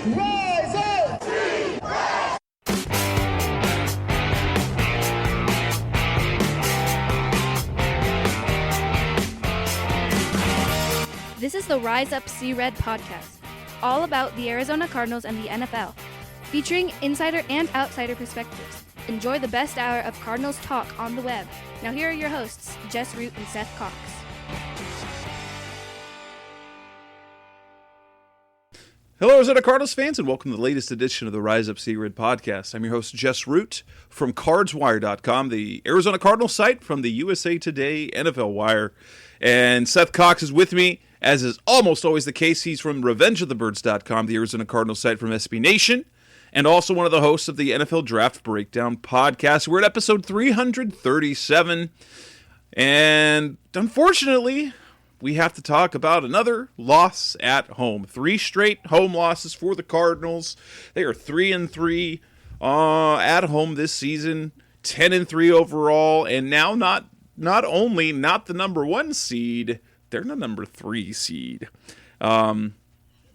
Rise up! This is the Rise Up See Red podcast, all about the Arizona Cardinals and the NFL, featuring insider and outsider perspectives. Enjoy the best hour of Cardinals talk on the web. Now here are your hosts, Jess Root and Seth Cox. Hello, Arizona Cardinals fans, and welcome to the latest edition of the Rise Up See Red podcast. I'm your host, Jess Root, from CardsWire.com, the Arizona Cardinals site from the USA Today NFL Wire. And Seth Cox is with me, as is almost always the case. He's from RevengeOfTheBirds.com, the Arizona Cardinals site from SB Nation, and also one of the hosts of the NFL Draft Breakdown podcast. We're at episode 337, and unfortunately, we have to talk about another loss at home. 3 straight home losses for the Cardinals. They are 3-3 at home this season, 10-3 overall, and now not only not the number 1 seed, they're the number 3 seed.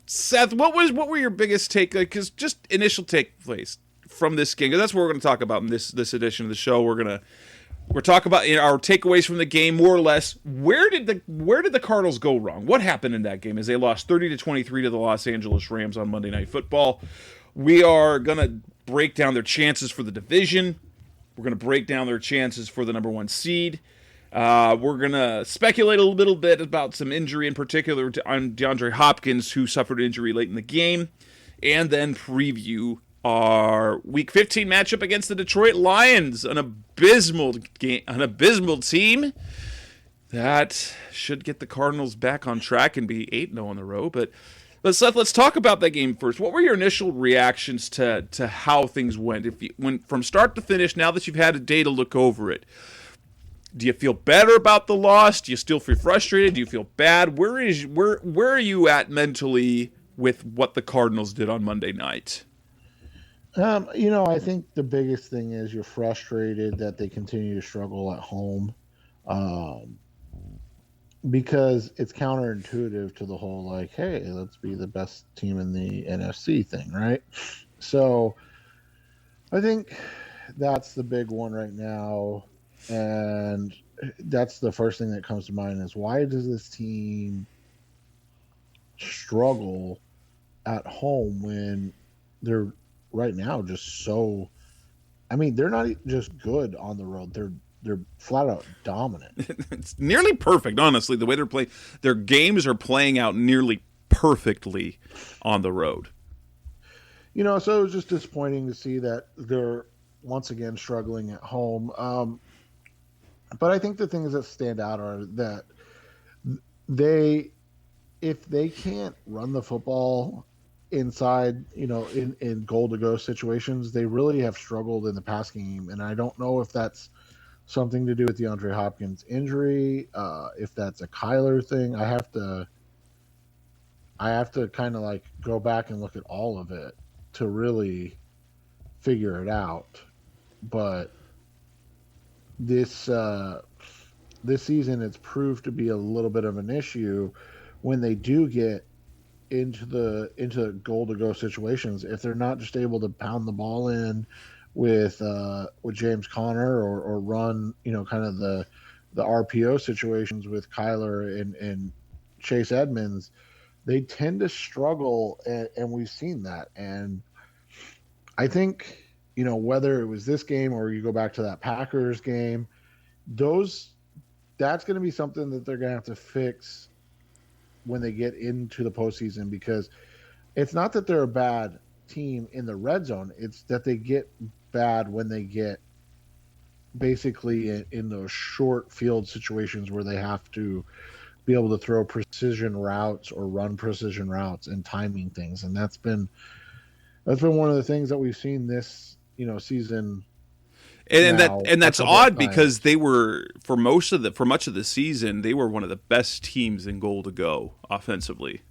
Seth, what were your biggest take? Because just initial takeaways from this game. That's what we're going to talk about in this edition of the show. We're talking about our takeaways from the game, more or less. Where did the Cardinals go wrong? What happened in that game as they lost 30-23 to the Los Angeles Rams on Monday Night Football? We are going to break down their chances for the division. We're going to break down their chances for the number 1 seed. We're going to speculate a little bit about some injury, in particular on DeAndre Hopkins, who suffered injury late in the game, and then preview our Week 15 matchup against the Detroit Lions, an abysmal team that should get the Cardinals back on track and be 8-0 on the road. But Seth, let's talk about that game first. What were your initial reactions to how things went? If you went from start to finish, now that you've had a day to look over it, do you feel better about the loss? Do you still feel frustrated? Do you feel bad? Where are you at mentally with what the Cardinals did on Monday night? I think the biggest thing is you're frustrated that they continue to struggle at home, because it's counterintuitive to the whole, like, hey, let's be the best team in the NFC thing, right? So I think that's the big one right now, and that's the first thing that comes to mind is, why does this team struggle at home when they're right now just so, they're not just good on the road, they're flat out dominant. It's nearly perfect, honestly, the way they're playing. Their games are playing out nearly perfectly on the road. So it was just disappointing to see that they're once again struggling at home. But I think the things that stand out are that if they can't run the football inside, in goal to go situations, they really have struggled in the pass game. And I don't know if that's something to do with DeAndre Hopkins' injury, if that's a Kyler thing. I have to kind of like go back and look at all of it to really figure it out. But this season, it's proved to be a little bit of an issue when they do get into goal to go situations. If they're not just able to pound the ball in with James Conner or run, kind of the RPO situations with Kyler and Chase Edmonds, they tend to struggle, and we've seen that. And I think, whether it was this game or you go back to that Packers game, that's going to be something that they're going to have to fix when they get into the postseason, because it's not that they're a bad team in the red zone, it's that they get bad when they get basically in those short field situations where they have to be able to throw precision routes or run precision routes and timing things. And that's been one of the things that we've seen this season. And that's odd, because they were, for much of the season, they were one of the best teams in goal to go offensively.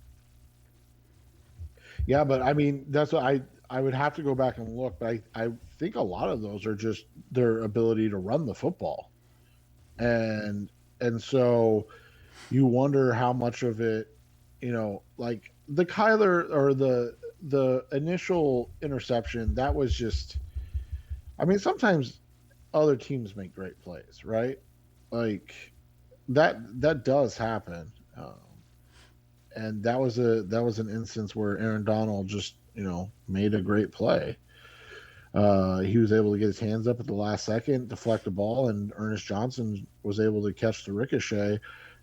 Yeah, but that's what I would have to go back and look, but I think a lot of those are just their ability to run the football. And so you wonder how much of it, like the Kyler or the the initial interception, that was just, I mean, sometimes other teams make great plays, right? Like that does happen. And that was an instance where Aaron Donald just, made a great play. He was able to get his hands up at the last second, deflect the ball, and Ernest Johnson was able to catch the ricochet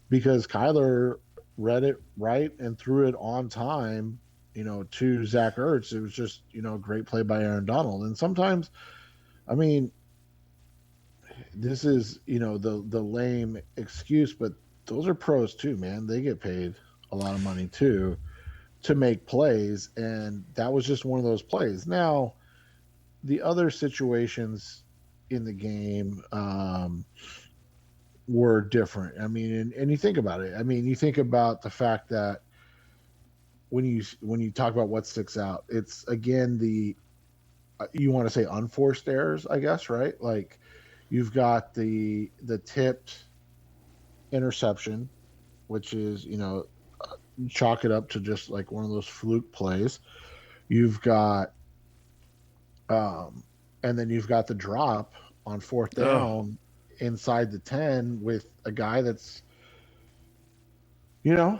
because Kyler read it right and threw it on time, to Zach Ertz. It was just, a great play by Aaron Donald. And sometimes, I mean, this is, the lame excuse, but those are pros too, man. They get paid a lot of money too to make plays, and that was just one of those plays. Now, the other situations in the game were different. I mean, and you think about it. I mean, you think about the fact that when you talk about what sticks out, it's again you want to say unforced errors, I guess, right? Like you've got the tipped interception, which is chalk it up to just like one of those fluke plays. You've got and then you've got the drop on fourth down inside the 10 with a guy that's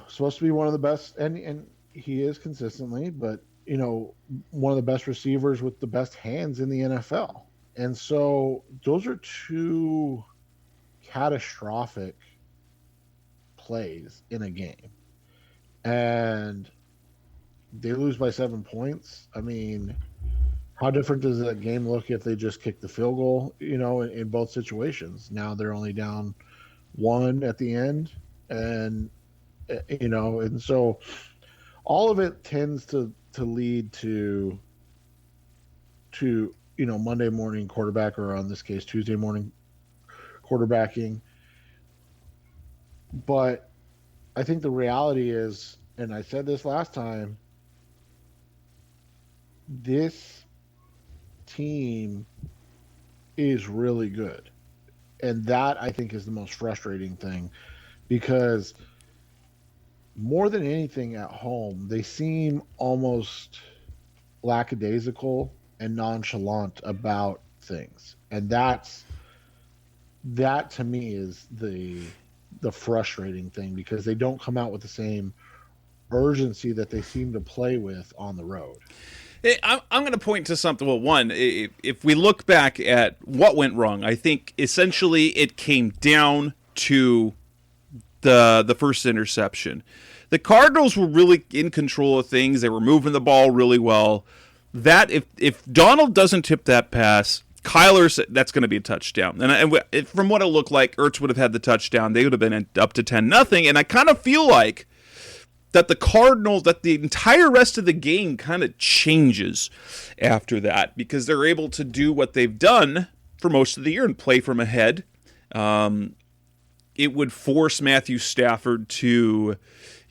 supposed to be one of the best, and he is consistently, but one of the best receivers with the best hands in the NFL. And so those are two catastrophic plays in a game. And they lose by 7 points. I mean, how different does that game look if they just kick the field goal, in both situations? Now they're only down 1 at the end. And, and so all of it tends to lead to Monday morning quarterback, or in this case, Tuesday morning quarterbacking. But I think the reality is, and I said this last time, this team is really good. And that, I think, is the most frustrating thing, because more than anything at home, they seem almost lackadaisical and nonchalant about things. And that to me is the frustrating thing, because they don't come out with the same urgency that they seem to play with on the road. I'm going to point to something. Well, one, if we look back at what went wrong, I think essentially it came down to the first interception. The Cardinals were really in control of things. They were moving the ball really well. That if Donald doesn't tip that pass, that's going to be a touchdown. And from what it looked like, Ertz would have had the touchdown. They would have been up to 10-0. And I kind of feel like that the entire rest of the game kind of changes after that, because they're able to do what they've done for most of the year and play from ahead. It would force Matthew Stafford to,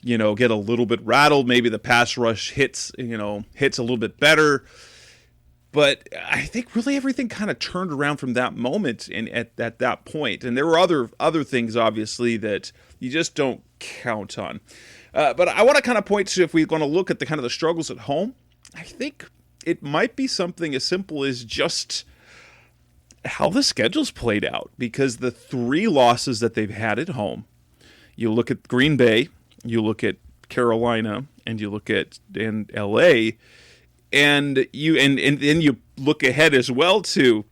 get a little bit rattled. Maybe the pass rush hits a little bit better. But I think really everything kind of turned around from that moment and at that point. And there were other things, obviously, that you just don't count on. But I want to kind of point to, if we're going to look at the kind of the struggles at home, I think it might be something as simple as just how the schedule's played out. Because the 3 losses that they've had at home, you look at Green Bay, you look at Carolina, and you look at LA, and then you look ahead as well to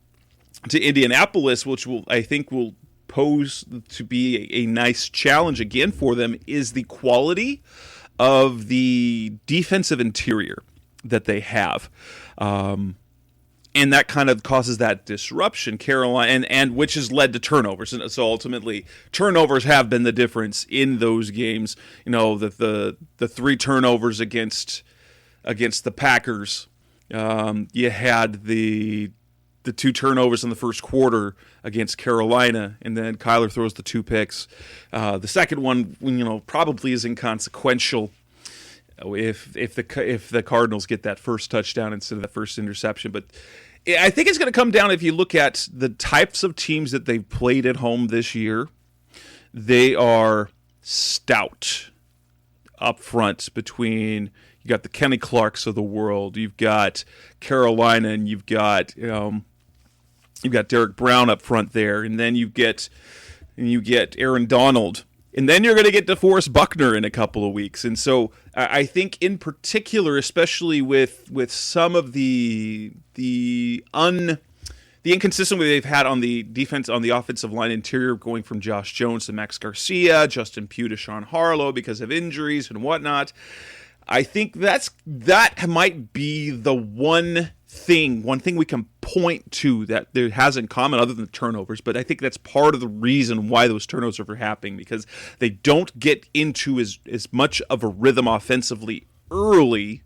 Indianapolis, which I think will pose to be a nice challenge again for them, is the quality of the defensive interior that they have. And that kind of causes that disruption, Carolina, and which has led to turnovers. And so ultimately, turnovers have been the difference in those games. The 3 turnovers against the Packers. You had the 2 turnovers in the first quarter against Carolina, and then Kyler throws the 2 picks. The second one, probably is inconsequential if the Cardinals get that first touchdown instead of that first interception. But I think it's going to come down, if you look at the types of teams that they've played at home this year, they are stout up front between You got the Kenny Clarks of the world. You've got Carolina, and you've got Derek Brown up front there, and then you get Aaron Donald, and then you're going to get DeForest Buckner in a couple of weeks. And so I think in particular, especially with some of the inconsistency they've had on the defense, on the offensive line interior, going from Josh Jones to Max Garcia, Justin Pugh to Sean Harlow because of injuries and whatnot. I think that might be the one thing we can point to that there has in common other than the turnovers. But I think that's part of the reason why those turnovers are happening, because they don't get into as much of a rhythm offensively early,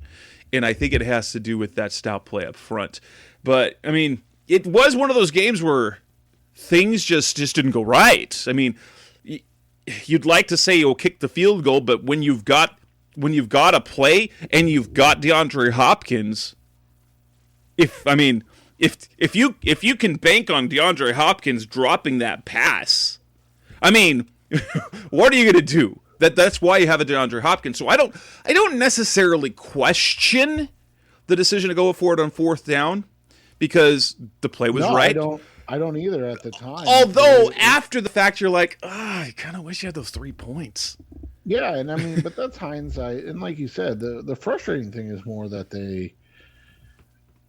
and I think it has to do with that stout play up front. But, I mean, it was one of those games where things just didn't go right. I mean, you'd like to say you'll kick the field goal, but when you've got a play and you've got DeAndre Hopkins, if you can bank on DeAndre Hopkins dropping that pass, I mean, what are you going to do? That's why you have a DeAndre Hopkins. So I don't necessarily question the decision to go for it on fourth down, because the play was right. I don't either at the time. Although after the fact, you're like, I kind of wish you had those 3 points. Yeah, and I mean, but that's hindsight. And like you said, the frustrating thing is more that they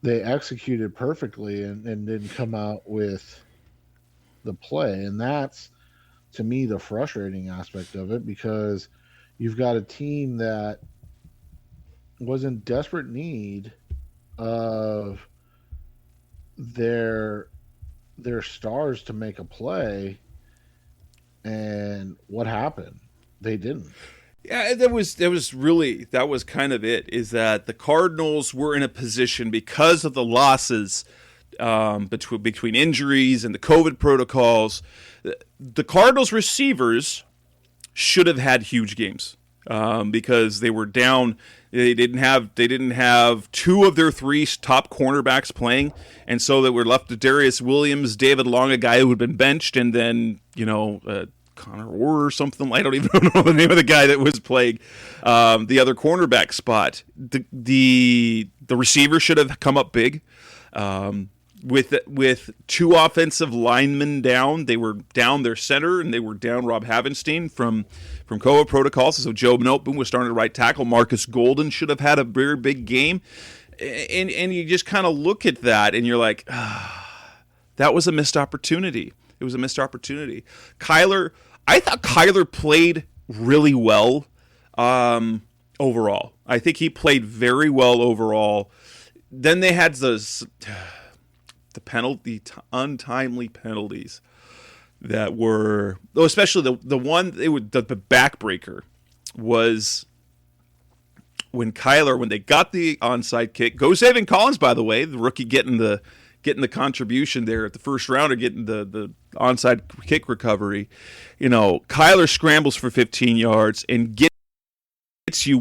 executed perfectly and didn't come out with the play. And that's, to me, the frustrating aspect of it, because you've got a team that was in desperate need of their stars to make a play. And what happened? They didn't. Yeah, that was kind of it, is that the Cardinals were in a position, because of the losses between injuries and the COVID protocols, the Cardinals receivers should have had huge games because they were down. They didn't have 2 of their 3 top cornerbacks playing, and so they were left to Darius Williams, David Long, a guy who had been benched, and then Connor Orr or something. I don't even know the name of the guy that was playing the other cornerback spot. The receiver should have come up big. With 2 offensive linemen down, they were down their center, and they were down Rob Havenstein from COVID protocols. So Joe Noteboom was starting to right tackle. Marcus Golden should have had a very big game. And you just kind of look at that, and you're like, that was a missed opportunity. It was a missed opportunity. I thought Kyler played really well overall. I think he played very well overall. Then they had the untimely penalties that were, especially the one, the backbreaker was when they got the onside kick. Go Saving Collins, by the way, the rookie getting the contribution there at the first round, or getting the onside kick recovery. Kyler scrambles for 15 yards and gets you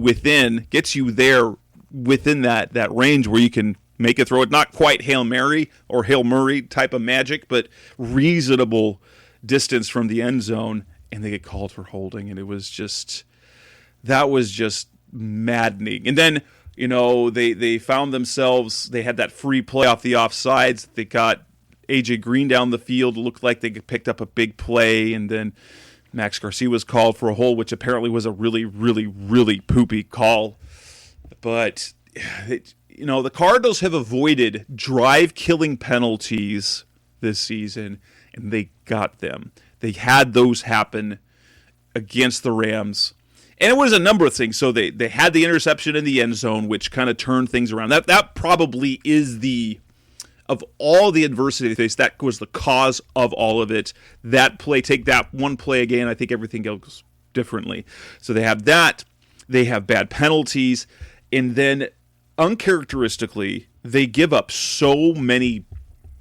there within that range where you can make a throw. It's not quite Hail Mary or Hail Murray type of magic, but reasonable distance from the end zone, and they get called for holding, and that was just maddening. And then they found themselves, they had that free play off the offsides. They got A.J. Green down the field. It looked like they picked up a big play, and then Max Garcia was called for a hold, which apparently was a really, really, really poopy call. But, the Cardinals have avoided drive-killing penalties this season, and they got them. They had those happen against the Rams. And it was a number of things. So they had the interception in the end zone, which kind of turned things around. That probably is of all the adversity they faced, that was the cause of all of it. That play, take that one play again, I think everything goes differently. So they have that. They have bad penalties. And then, uncharacteristically, they give up so many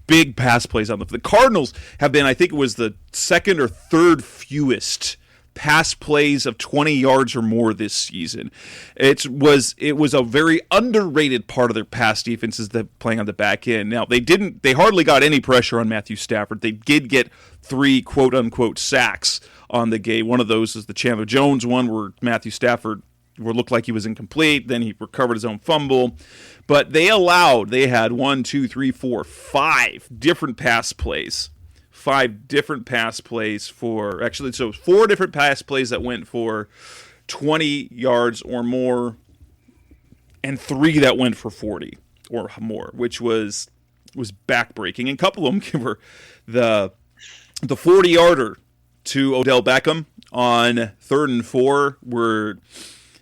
big pass plays on the Cardinals have been, I think it was the second or third fewest pass plays of 20 yards or more this season. It was a very underrated part of their pass defenses, that playing on the back end. Now, they hardly got any pressure on Matthew Stafford. They did get 3 quote unquote sacks on the game. One of those is the Chandler Jones one, where Matthew Stafford looked like he was incomplete. Then he recovered his own fumble. But they had 5 different pass plays. 5 different pass plays so 4 different pass plays that went for 20 yards or more, and 3 that went for 40 or more, which was backbreaking. And a couple of them were the 40-yarder to Odell Beckham on 3rd and 4, where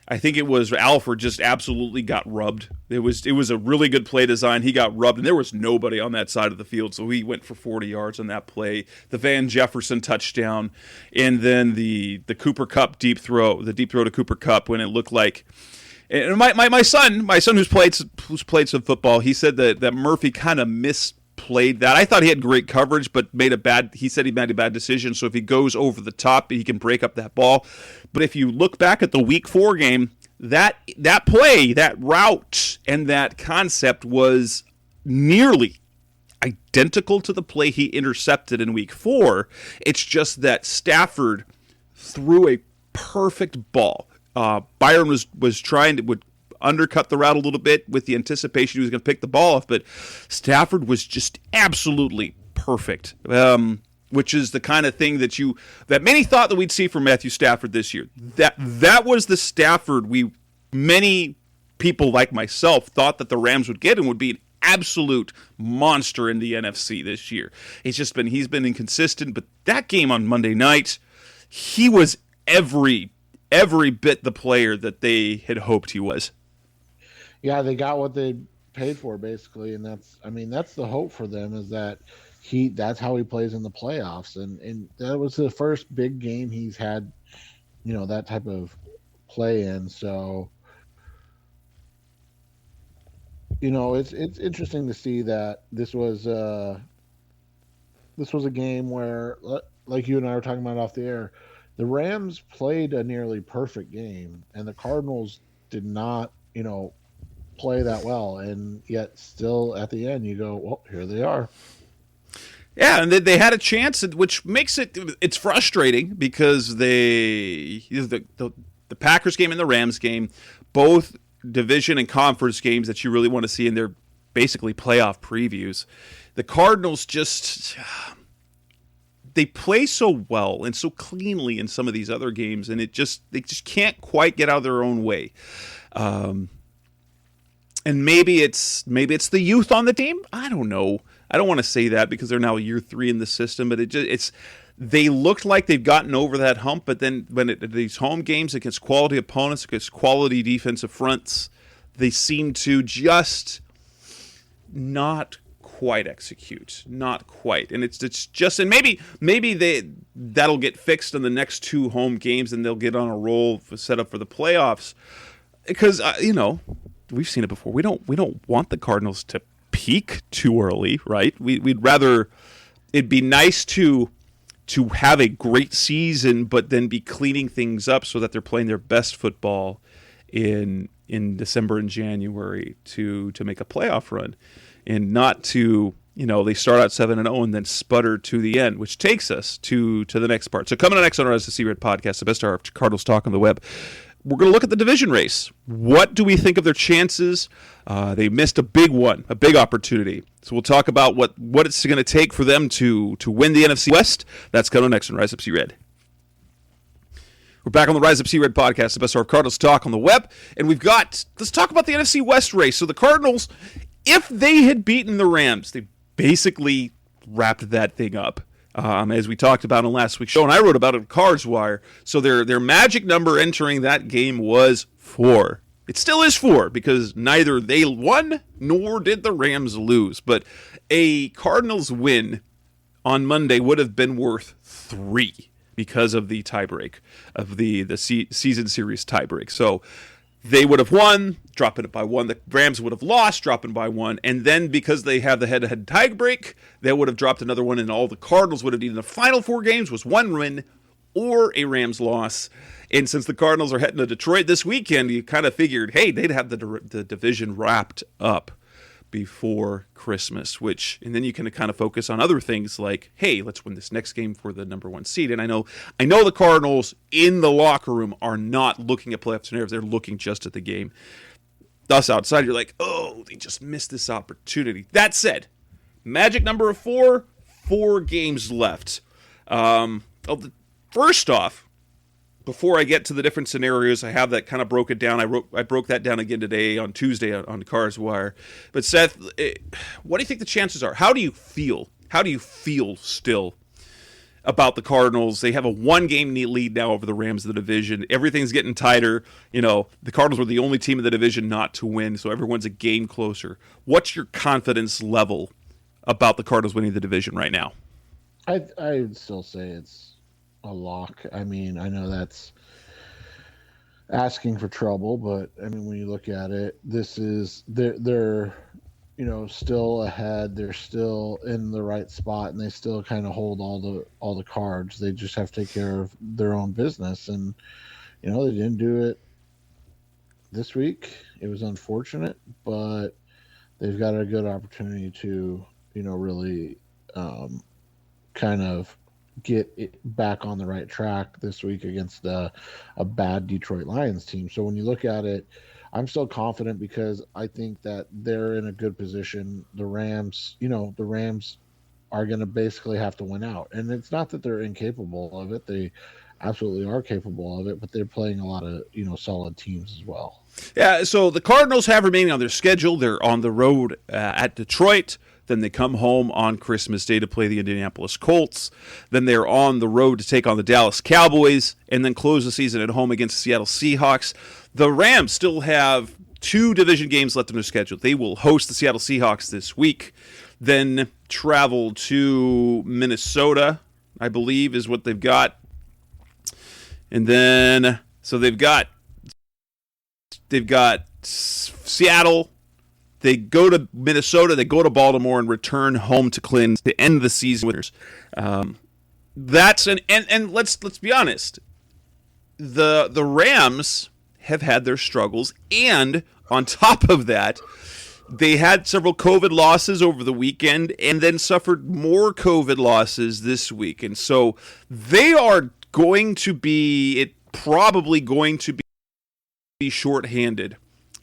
I think it was Alford just absolutely got rubbed. It was a really good play design. He got rubbed, and there was nobody on that side of the field, so he went for 40 yards on that play. The Van Jefferson touchdown, and then the Cooper Kupp deep throw to Cooper Kupp when it looked like. And my son who's played some football, he said that Murphy kind of misplayed that. I thought he had great coverage, but he said he made a bad decision. So if he goes over the top, he can break up that ball. But if you look back at the Week 4 game, that play, that route, and that concept was nearly identical to the play he intercepted in Week 4. It's just that Stafford threw a perfect ball. Byron was would undercut the route a little bit with the anticipation he was going to pick the ball off, but Stafford was just absolutely perfect, which is the kind of thing that many thought that we'd see from Matthew Stafford this year. That was the Stafford many people like myself thought that the Rams would get and would be an absolute monster in the NFC this year. He's been inconsistent, but that game on Monday night, he was every bit the player that they had hoped he was. Yeah, they got what they paid for basically, and that's the hope for them, is that that's how he plays in the playoffs, and that was the first big game he's had, that type of play in. So, it's interesting to see that this was a game where, like you and I were talking about off the air, the Rams played a nearly perfect game, and the Cardinals did not, play that well. And yet still at the end, you go, well, here they are. Yeah, and they had a chance, which makes it's frustrating because the Packers game and the Rams game, both division and conference games that you really want to see in their basically playoff previews. The Cardinals they play so well and so cleanly in some of these other games, and they just can't quite get out of their own way. And maybe it's the youth on the team. I don't know. I don't want to say that because they're now year 3 in the system, but they looked like they've gotten over that hump. But then when these home games against quality opponents, against quality defensive fronts, they seem to just not quite execute, not quite. And it's just, and maybe that'll get fixed in the next 2 home games, and they'll get on a roll set up for the playoffs. Because we've seen it before. We don't want the Cardinals to peak too early, right? We'd rather, it'd be nice to have a great season, but then be cleaning things up so that they're playing their best football in December and January to make a playoff run, and not to, they start out 7-0 and then sputter to the end, which takes us to the next part. So coming up next on our SC Red podcast, the best hour of Cardinals talk on the web, we're going to look at the division race. What do we think of their chances? They missed a big opportunity. So we'll talk about what it's going to take for them to win the NFC West. That's coming next on Rise Up See Red. We're back on the Rise Up See Red podcast, the best hour of Cardinals talk on the web. And let's talk about the NFC West race. So the Cardinals, if they had beaten the Rams, they basically wrapped that thing up. As we talked about in last week's show, and I wrote about it in Cards Wire. So their magic number entering that game was 4. It still is 4 because neither they won nor did the Rams lose. But a Cardinals win on Monday would have been worth 3 because of the tiebreak, of the season series tiebreak. So they would have won, dropping it by 1. The Rams would have lost, dropping by 1. And then because they have the head-to-head tiebreak, they would have dropped another 1, and all the Cardinals would have needed in the final 4 games was 1 win or a Rams loss. And since the Cardinals are heading to Detroit this weekend, you kind of figured, hey, they'd have the division wrapped up. before Christmas, and then you can kind of focus on other things like, hey, let's win this next game for the number 1 seed. And I know the Cardinals in the locker room are not looking at playoff scenarios. They're looking just at the game. Us outside, you're like, oh, they just missed this opportunity. That said, magic number of 4 games left. First off, before I get to the different scenarios, I have that kind of broken down. I broke that down again today on Tuesday on Cars Wire. But Seth, what do you think the chances are? How do you feel? How do you feel still about the Cardinals? They have a 1-game lead now over the Rams of the division. Everything's getting tighter. The Cardinals were the only team in the division not to win, so everyone's a game closer. What's your confidence level about the Cardinals winning the division right now? I'd still say it's a lock. I mean, I know that's asking for trouble, but I mean, when you look at it, they're still ahead. They're still in the right spot, and they still kind of hold all the cards. They just have to take care of their own business, and they didn't do it this week. It was unfortunate, but they've got a good opportunity to really kind of get it back on the right track this week against a bad Detroit Lions team. So when you look at it, I'm still confident because I think that they're in a good position. The Rams are going to basically have to win out. And it's not that they're incapable of it. They absolutely are capable of it, but they're playing a lot of, solid teams as well. Yeah, so the Cardinals have remaining on their schedule. They're on the road at Detroit. Then they come home on Christmas Day to play the Indianapolis Colts. Then they're on the road to take on the Dallas Cowboys and then close the season at home against the Seattle Seahawks. The Rams still have 2 division games left in their schedule. They will host the Seattle Seahawks this week, then travel to Minnesota, I believe is what they've got. And then, so they've got Seattle. They go to Minnesota, they go to Baltimore, and return home to Clinton to end the season winners. And let's be honest, the Rams have had their struggles, and on top of that, they had several COVID losses over the weekend, and then suffered more COVID losses this week, and so they are probably going to be shorthanded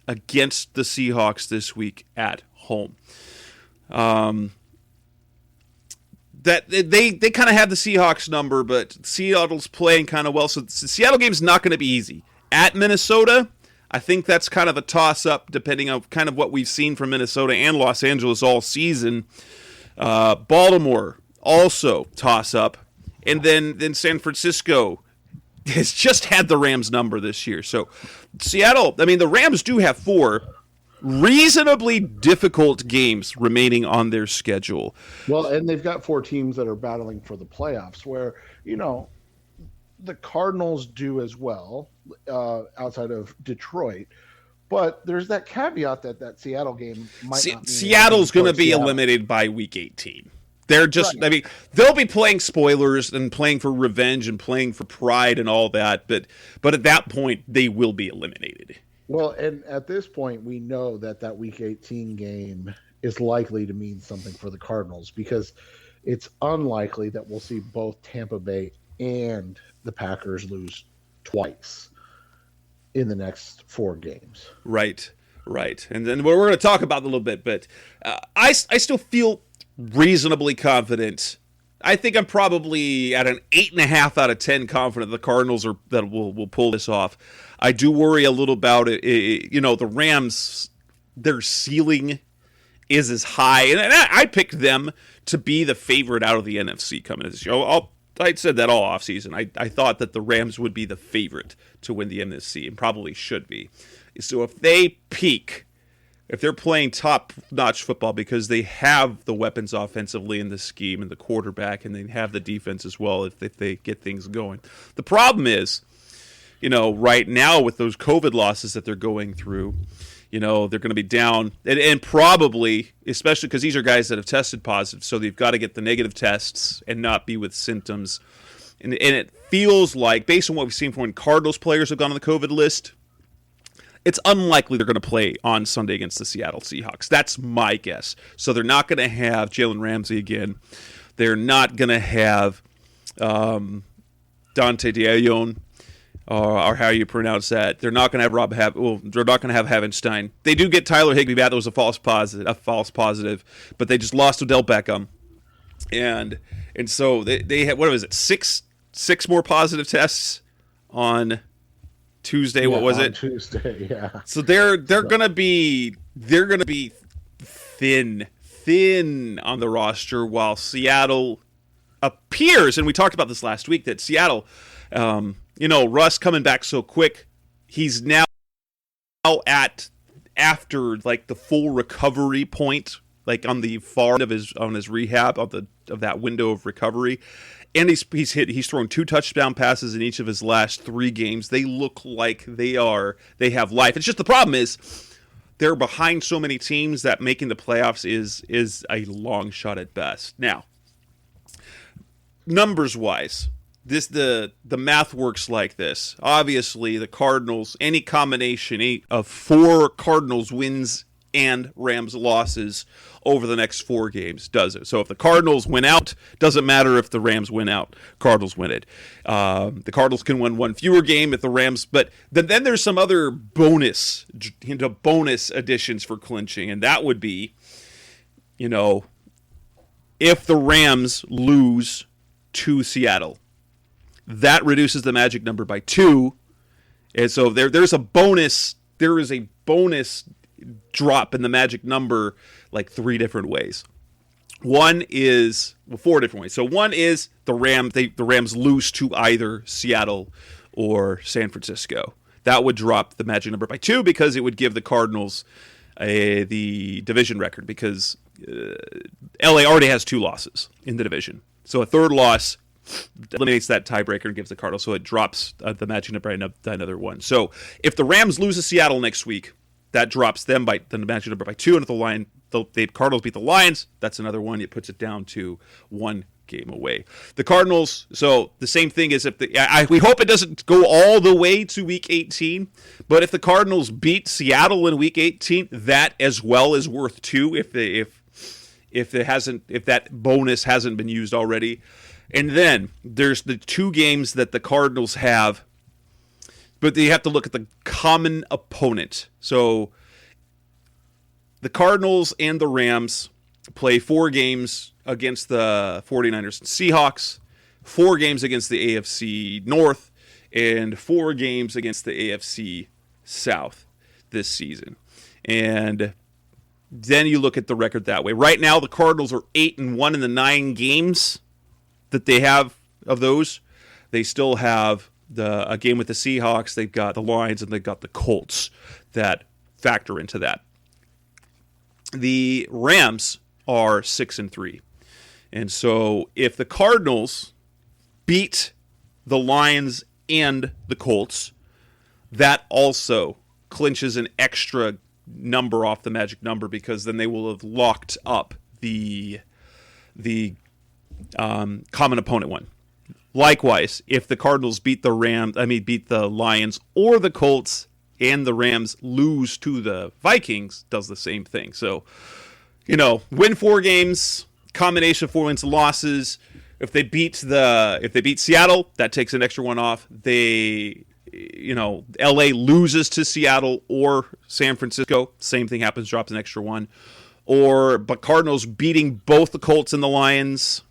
against the Seahawks this week at home. That they kind of have the Seahawks number, but Seattle's playing kind of well, so the Seattle game's not going to be easy. At Minnesota, I think that's kind of a toss-up, depending on kind of what we've seen from Minnesota and Los Angeles all season. Baltimore, also toss-up. And then San Francisco has just had the Rams number this year. So Seattle, I mean, the Rams do have 4 reasonably difficult games remaining on their schedule. Well, and they've got 4 teams that are battling for the playoffs where, the Cardinals do as well, outside of Detroit. But there's that caveat that Seattle game might not mean Seattle's going to be eliminated by week 18. They're just, right. I mean, they'll be playing spoilers and playing for revenge and playing for pride and all that, but at that point, they will be eliminated. Well, and at this point, we know that week 18 game is likely to mean something for the Cardinals because it's unlikely that we'll see both Tampa Bay and the Packers lose twice in the next 4 games. Right. And then we're going to talk about it a little bit, but I still feel reasonably confident. I think I'm probably at an 8.5 out of 10 confident the Cardinals will pull this off. I do worry a little about it. The Rams, their ceiling is as high, and I picked them to be the favorite out of the NFC coming into this year. I said that all offseason. I thought that the Rams would be the favorite to win the NFC, and probably should be. So if they peak, if they're playing top-notch football because they have the weapons offensively in the scheme and the quarterback, and they have the defense as well if they get things going. The problem is, right now with those COVID losses that they're going through, they're going to be down. And probably, especially because these are guys that have tested positive, so they've got to get the negative tests and not be with symptoms. And it feels like, based on what we've seen from when Cardinals players have gone on the COVID list, it's unlikely they're going to play on Sunday against the Seattle Seahawks. That's my guess. So they're not going to have Jalen Ramsey again. They're not going to have Dante DeAyon, or how you pronounce that. They're not going to have they're not going to have Havenstein. They do get Tyler Higbee back. That was a false positive, but they just lost Odell Beckham, and so they had, what was it, six more positive tests on Tuesday. What was it? Tuesday, yeah. So they're gonna be thin on the roster, while Seattle appears, and we talked about this last week, that Seattle, Russ coming back so quick, he's now after like the full recovery point, like on the far end of his rehab of that window of recovery. And he's thrown 2 touchdown passes in each of his last 3 games. They look like they have life. It's just, the problem is they're behind so many teams that making the playoffs is a long shot at best. Now, numbers wise, the math works like this. Obviously, the Cardinals, any combination of 4 Cardinals wins and Rams losses over the next 4 games does it. So if the Cardinals win out, doesn't matter if the Rams win out. Cardinals win it. The Cardinals can win 1 fewer game if the Rams, but then there's some other bonus additions for clinching, and that would be, if the Rams lose to Seattle, that reduces the magic number by 2, and so there's a bonus. There is a bonus drop in the magic number like 3 different ways. 4 different ways. So one is the Rams lose to either Seattle or San Francisco. That would drop the magic number by 2, because it would give the Cardinals the division record, because LA already has 2 losses in the division. So a third loss eliminates that tiebreaker and gives the Cardinals, so it drops the magic number by another 1. So if the Rams lose to Seattle next week, that drops them by the magic number by 2, and if the Cardinals beat the Lions, that's another 1. It puts it down to 1 game away. The Cardinals, so the same thing is, we hope it doesn't go all the way to Week 18, but if the Cardinals beat Seattle in Week 18, that as well is worth 2 if that bonus hasn't been used already. And then there's the 2 games that the Cardinals have, but you have to look at the common opponent. So the Cardinals and the Rams play 4 games against the 49ers and Seahawks, 4 games against the AFC North, and 4 games against the AFC South this season. And then you look at the record that way. Right now, the Cardinals are 8-1 in the 9 games that they have of those. They still have a game with the Seahawks, they've got the Lions, and they've got the Colts that factor into that. The Rams are 6-3. And so if the Cardinals beat the Lions and the Colts, that also clinches an extra number off the magic number, because then they will have locked up the common opponent one. Likewise, if the Cardinals beat the Lions or the Colts, and the Rams lose to the Vikings, does the same thing. So, win 4 games, combination of 4 wins and losses. If they beat Seattle, that takes an extra 1 off. LA loses to Seattle or San Francisco, same thing happens, drops an extra 1. But Cardinals beating both the Colts and the Lions,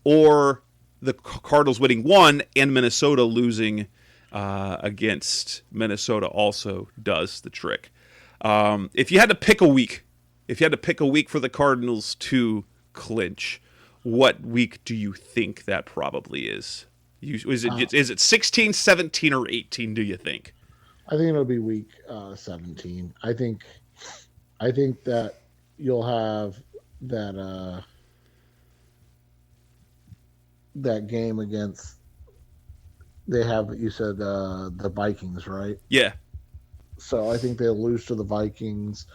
or the Cardinals winning 1 and Minnesota losing against Minnesota also does the trick. If you had to pick a week for the Cardinals to clinch, what week do you think that probably is? Is it 16, 17, or 18, do you think? I think it'll be week 17. I think that you'll have that game against, they have, you said, the Vikings, right? Yeah. So I think they'll lose to the Vikings.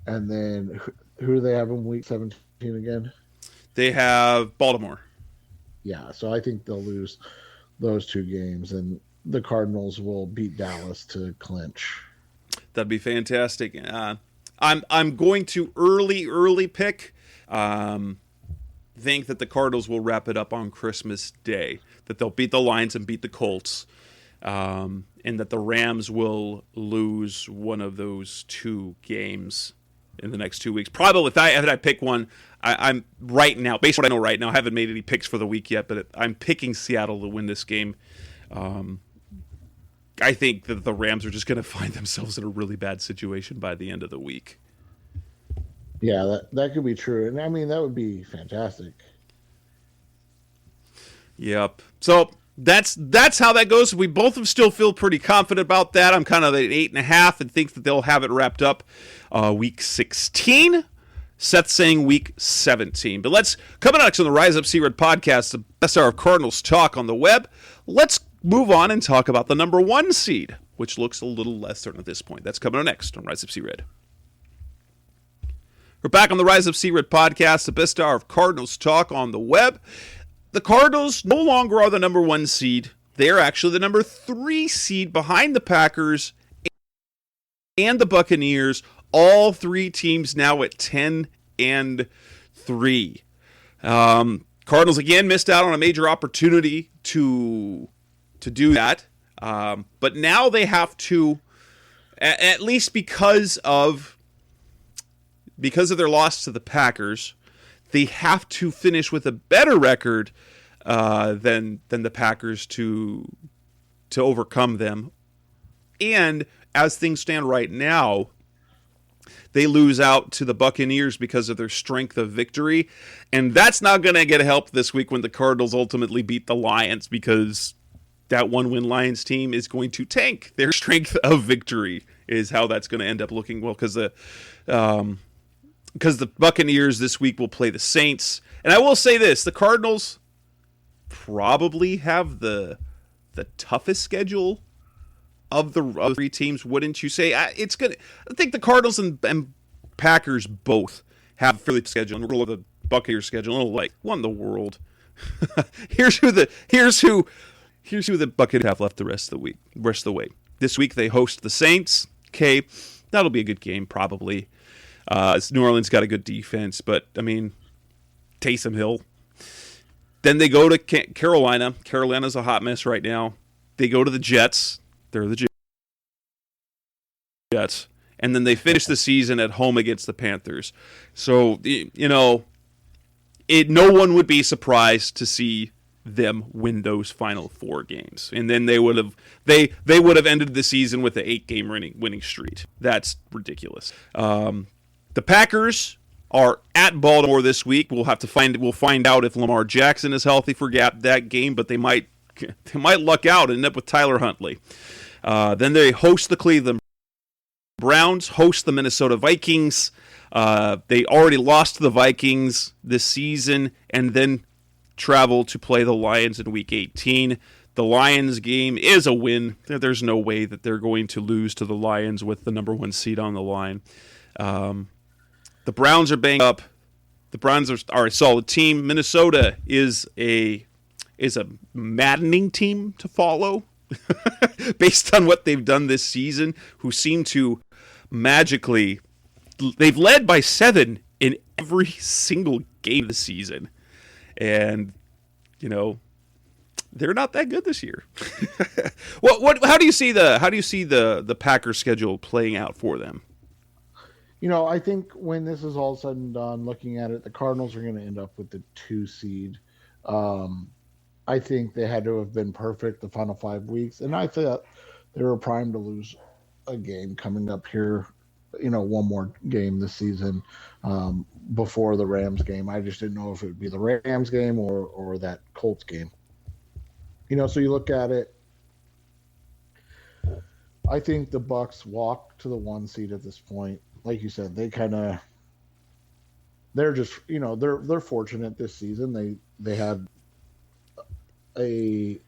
And then who do they have in week 17 again? They have Baltimore. Yeah, so I think they'll lose those 2 games, and the Cardinals will beat Dallas to clinch. That'd be fantastic. I'm going to early pick. Think that the Cardinals will wrap it up on Christmas Day. That they'll beat the Lions and beat the Colts, and that the Rams will lose one of those two games in the next 2 weeks. Probably, if I pick one, I'm right now, based on what I know right now, I haven't made any picks for the week yet, but I'm picking Seattle to win this game. I think that the Rams are just going to find themselves in a really bad situation by the end of the week. Yeah, that could be true. And I mean, that would be fantastic. Yep. So that's how that goes. We both still feel pretty confident about that. I'm kind of at 8.5 and think that they'll have it wrapped up week 16. Seth saying week 17. But coming next on the Rise Up See Red podcast, the best hour of Cardinals talk on the web. Let's move on and talk about the number 1 seed, which looks a little less certain at this point. That's coming up next on Rise Up See Red. We're back on the Rise Up See Red podcast, the best hour of Cardinals talk on the web. The Cardinals no longer are the number 1 seed. They're actually the number 3 seed behind the Packers and the Buccaneers. All 3 teams now at 10-3. Cardinals again missed out on a major opportunity to do that. But now they have to, at least because of their loss to the Packers, they have to finish with a better record than the Packers to overcome them. And as things stand right now, they lose out to the Buccaneers because of their strength of victory. And that's not going to get help this week when the Cardinals ultimately beat the Lions, because that 1-win Lions team is going to tank their strength of victory, is how that's going to end up looking. Well, because the Buccaneers this week will play the Saints. And I will say this, the Cardinals probably have the toughest schedule of the 3 teams, wouldn't you say? I think the Cardinals and Packers both have a fairly schedule. And we'll look at the Buccaneers schedule, like, what in the world? Here's who the Buccaneers have left the rest of the way. This week they host the Saints. Okay, that'll be a good game probably. New Orleans got a good defense, but I mean, Taysom Hill. Then they go to Carolina. Carolina's a hot mess right now. They go to the Jets. They're the Jets. And then they finish the season at home against the Panthers. So, no one would be surprised to see them win those final 4 games. And then they would have ended the season with an 8-game winning streak. That's ridiculous. The Packers are at Baltimore this week. We'll find out if Lamar Jackson is healthy for that game, but they might luck out and end up with Tyler Huntley. Then they host the Cleveland Browns, host the Minnesota Vikings. They already lost to the Vikings this season, and then travel to play the Lions in Week 18. The Lions game is a win. There's no way that they're going to lose to the Lions with the number 1 seed on the line. The Browns are banged up. The Browns are a solid team. Minnesota is a maddening team to follow based on what they've done this season, who seem to magically... They've led by 7 in every single game of the season. And, they're not that good this year. How do you see the Packers schedule playing out for them? I think when this is all said and done, looking at it, the Cardinals are going to end up with the 2 seed. I think they had to have been perfect the final 5 weeks, and I thought they were primed to lose a game coming up here. One more game this season before the Rams game. I just didn't know if it would be the Rams game or that Colts game. So you look at it. I think the Bucs walk to the 1 seed at this point. Like you said, they're just they're fortunate this season. They had a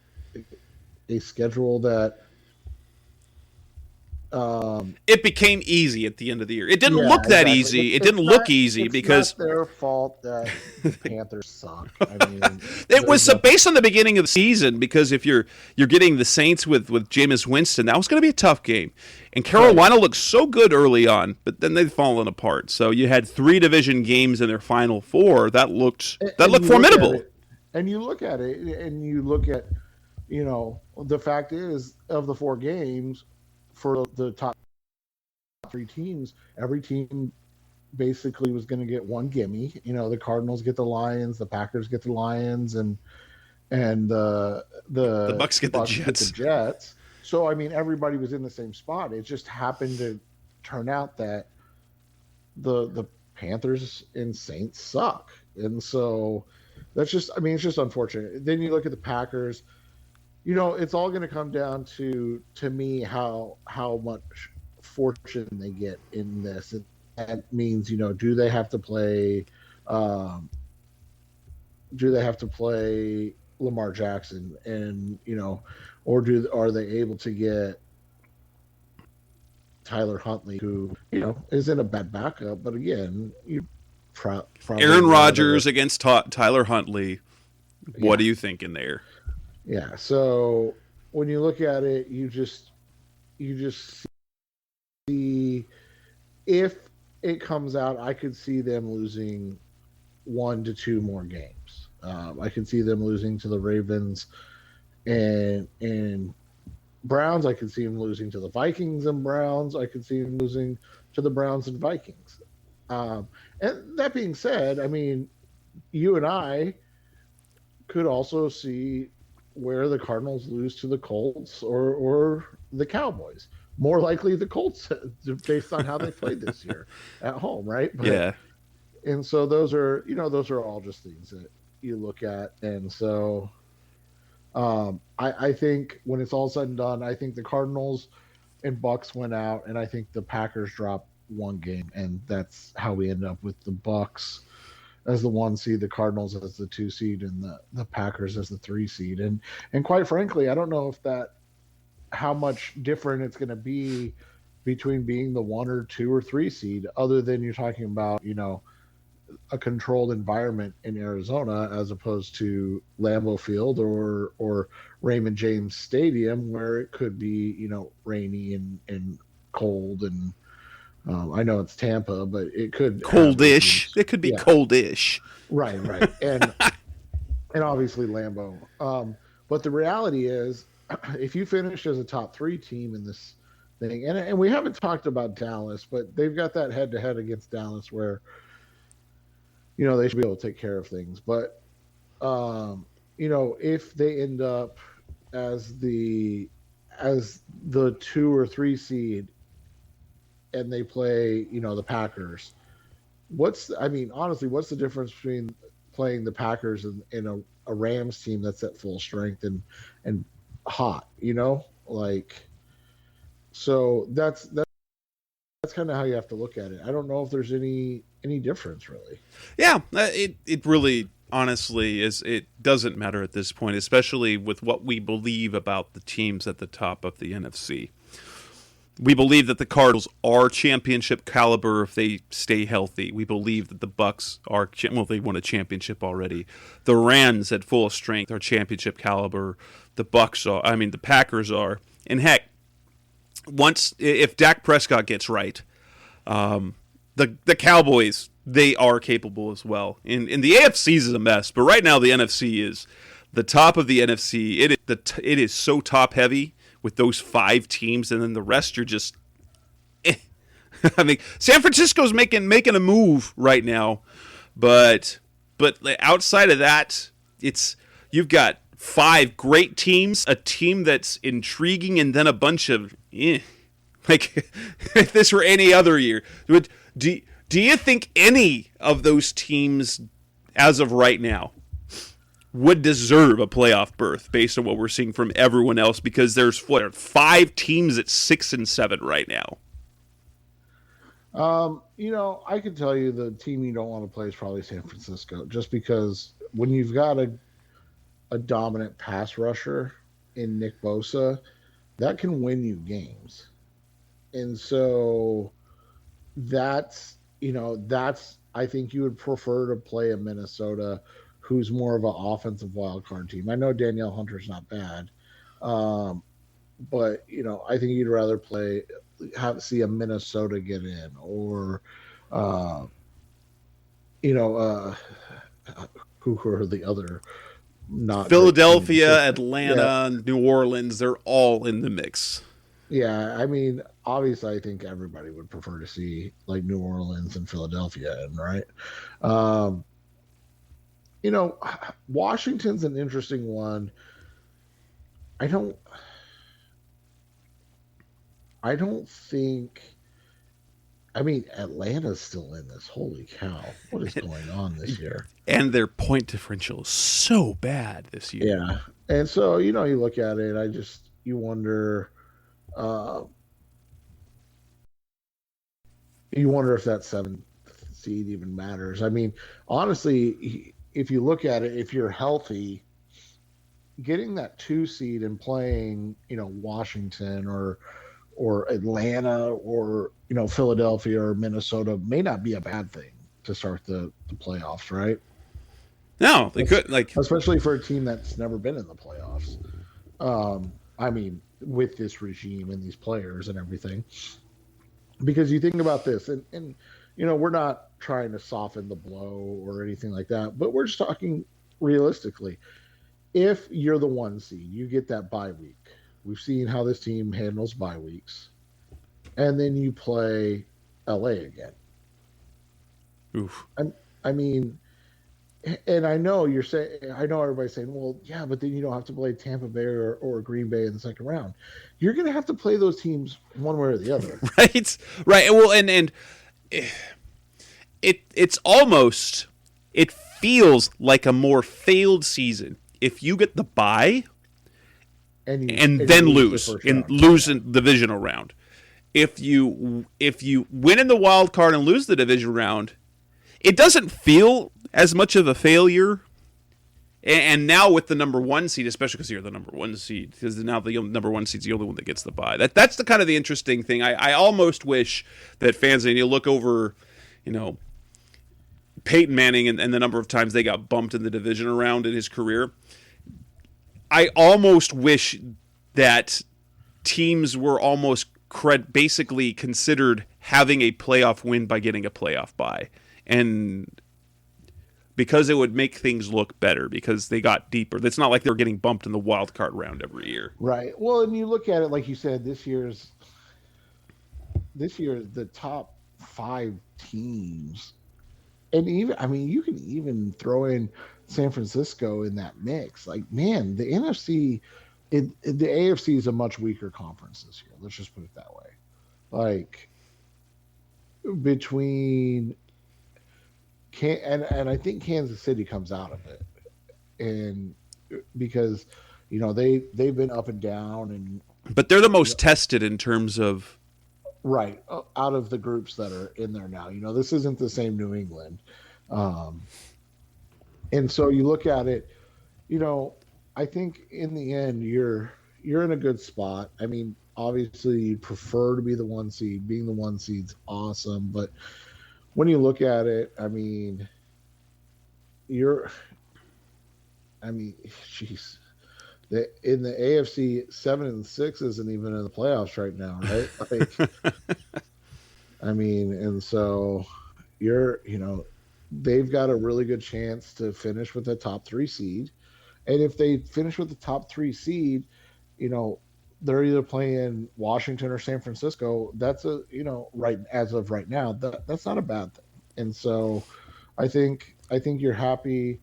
schedule that It became easy at the end of the year. It didn't Yeah, look that exactly. easy. It didn't look easy because it's not their fault that the Panthers suck. I mean, it was there's based on the beginning of the season. Because if you're getting the Saints with Jameis Winston, that was going to be a tough game. And Carolina looked so good early on, but then they've fallen apart. So you had 3 division games in their final 4. That looked formidable. And you look at it, and you look at, the fact is, of the 4 games for the top 3 teams, every team basically was going to get one gimme. The Cardinals get the Lions, the Packers get the Lions, and the Bucs get the Jets. So I mean, everybody was in the same spot. It just happened to turn out that the Panthers and Saints suck, and so that's just, it's just unfortunate. Then you look at the Packers. It's all going to come down to me how much fortune they get in this. That means, do they have to play Lamar Jackson, and or are they able to get Tyler Huntley, who is in a bad backup, but again, you probably Aaron Rodgers against Tyler Huntley. What are you thinking there? Yeah, so when you look at it, you just see, if it comes out, I could see them losing 1 to 2 more games. I could see them losing to the Ravens and Browns. I could see them losing to the Vikings and Browns. I could see them losing to the Browns and Vikings. And that being said, you and I could also see where the Cardinals lose to the Colts or the Cowboys. More likely the Colts, based on how they played this year at home, right? But, yeah. And so those are all just things that you look at. And so I think when it's all said and done, I think the Cardinals and Bucs went out, and I think the Packers dropped 1 game, and that's how we end up with the Bucs as the 1 seed, the Cardinals as the 2 seed, and the Packers as the 3 seed. And quite frankly, I don't know how much different it's going to be between being the 1 or 2 or 3 seed, other than you're talking about, a controlled environment in Arizona as opposed to Lambeau Field or Raymond James Stadium, where it could be, rainy and cold. And I know it's Tampa, but it could coldish. It could be coldish. Right. And obviously Lambeau. But the reality is, if you finish as a top 3 team in this thing, and we haven't talked about Dallas, but they've got that head-to-head against Dallas where, they should be able to take care of things. But, if they end up as the 2 or 3 seed and they play, the Packers, honestly, what's the difference between playing the Packers and a Rams team that's at full strength and hot, so that's kind of how you have to look at it. I don't know if there's any difference really. Yeah, it really honestly is. It doesn't matter at this point, especially with what we believe about the teams at the top of the NFC. We believe that the Cardinals are championship caliber if they stay healthy. We believe that the Bucs are, they won a championship already. The Rams at full strength are championship caliber. The the Packers are. And heck, if Dak Prescott gets right, the Cowboys, they are capable as well. And the AFC is a mess, but right now the NFC is the top of the NFC. It is so top heavy with those 5 teams, and then the rest are just. San Francisco's making a move right now, but outside of that, you've got 5 great teams, a team that's intriguing, and then a bunch of if this were any other year, do you think any of those teams, as of right now, would deserve a playoff berth based on what we're seeing from everyone else? Because there's 5 teams at 6 and 7 right now. I can tell you the team you don't want to play is probably San Francisco, just because when you've got a dominant pass rusher in Nick Bosa, that can win you games. And so that's, I think you would prefer to play a Minnesota who's more of an offensive wild card team. I know Danielle Hunter's not bad, but I think you'd rather see a Minnesota get in, or uh, you know, uh, who are the other not Philadelphia, Atlanta, yeah. New Orleans, they're all in the mix. Yeah, I mean, obviously, I think everybody would prefer to see like New Orleans and Philadelphia in, right? Washington's an interesting one. I don't think. I mean, Atlanta's still in this. Holy cow! What is going on this year? And their point differential is so bad this year. Yeah, and so you look at it. You wonder. You wonder if that 7th seed even matters. I mean, honestly, if you look at it, if you're healthy, getting that 2 seed and playing, Washington or Atlanta or Philadelphia or Minnesota may not be a bad thing to start the playoffs, right? No, they could, especially for a team that's never been in the playoffs. I mean, with this regime and these players and everything, because you think about this, and we're not trying to soften the blow or anything like that, but we're just talking realistically. If you're the 1 seed, you get that bye week. We've seen how this team handles bye weeks, and then you play LA again. Oof. I mean, and I know everybody's saying, well, yeah, but then you don't have to play Tampa Bay or Green Bay in the second round. You're going to have to play those teams one way or the other. Right. Well, and it's almost, it feels like a more failed season if you get the bye and then lose in the divisional round. If you win in the wild card and lose the division round, it doesn't feel as much of a failure. And now with the number 1 seed, especially because you're the number 1 seed, because now the number 1 seed's the only one that gets the bye. That's the kind of the interesting thing. I almost wish that fans, and you look over, Peyton Manning and the number of times they got bumped in the division round in his career. I almost wish that teams were almost basically considered having a playoff win by getting a playoff bye. And because it would make things look better because they got deeper. It's not like they're getting bumped in the wild card round every year. Right. Well, and you look at it, like you said, this year's the top 5 teams. And even, I mean, you can even throw in San Francisco in that mix. Like, man, the NFC, the AFC is a much weaker conference this year. Let's just put it that way. Like, between and I think Kansas City comes out of it, and because they've been up and down, but they're the most tested in terms of right out of the groups that are in there now. This isn't the same New England, and so you look at it. I think in the end you're in a good spot. I mean, obviously you prefer to be the 1 seed. Being the 1 seed's awesome, but when you look at it, I mean, jeez. In the AFC, 7 and 6 isn't even in the playoffs right now, right? I mean, and so they've got a really good chance to finish with the top 3 seed. And if they finish with the top 3 seed, they're either playing Washington or San Francisco. That's right as of right now, that's not a bad thing. And so I think you're happy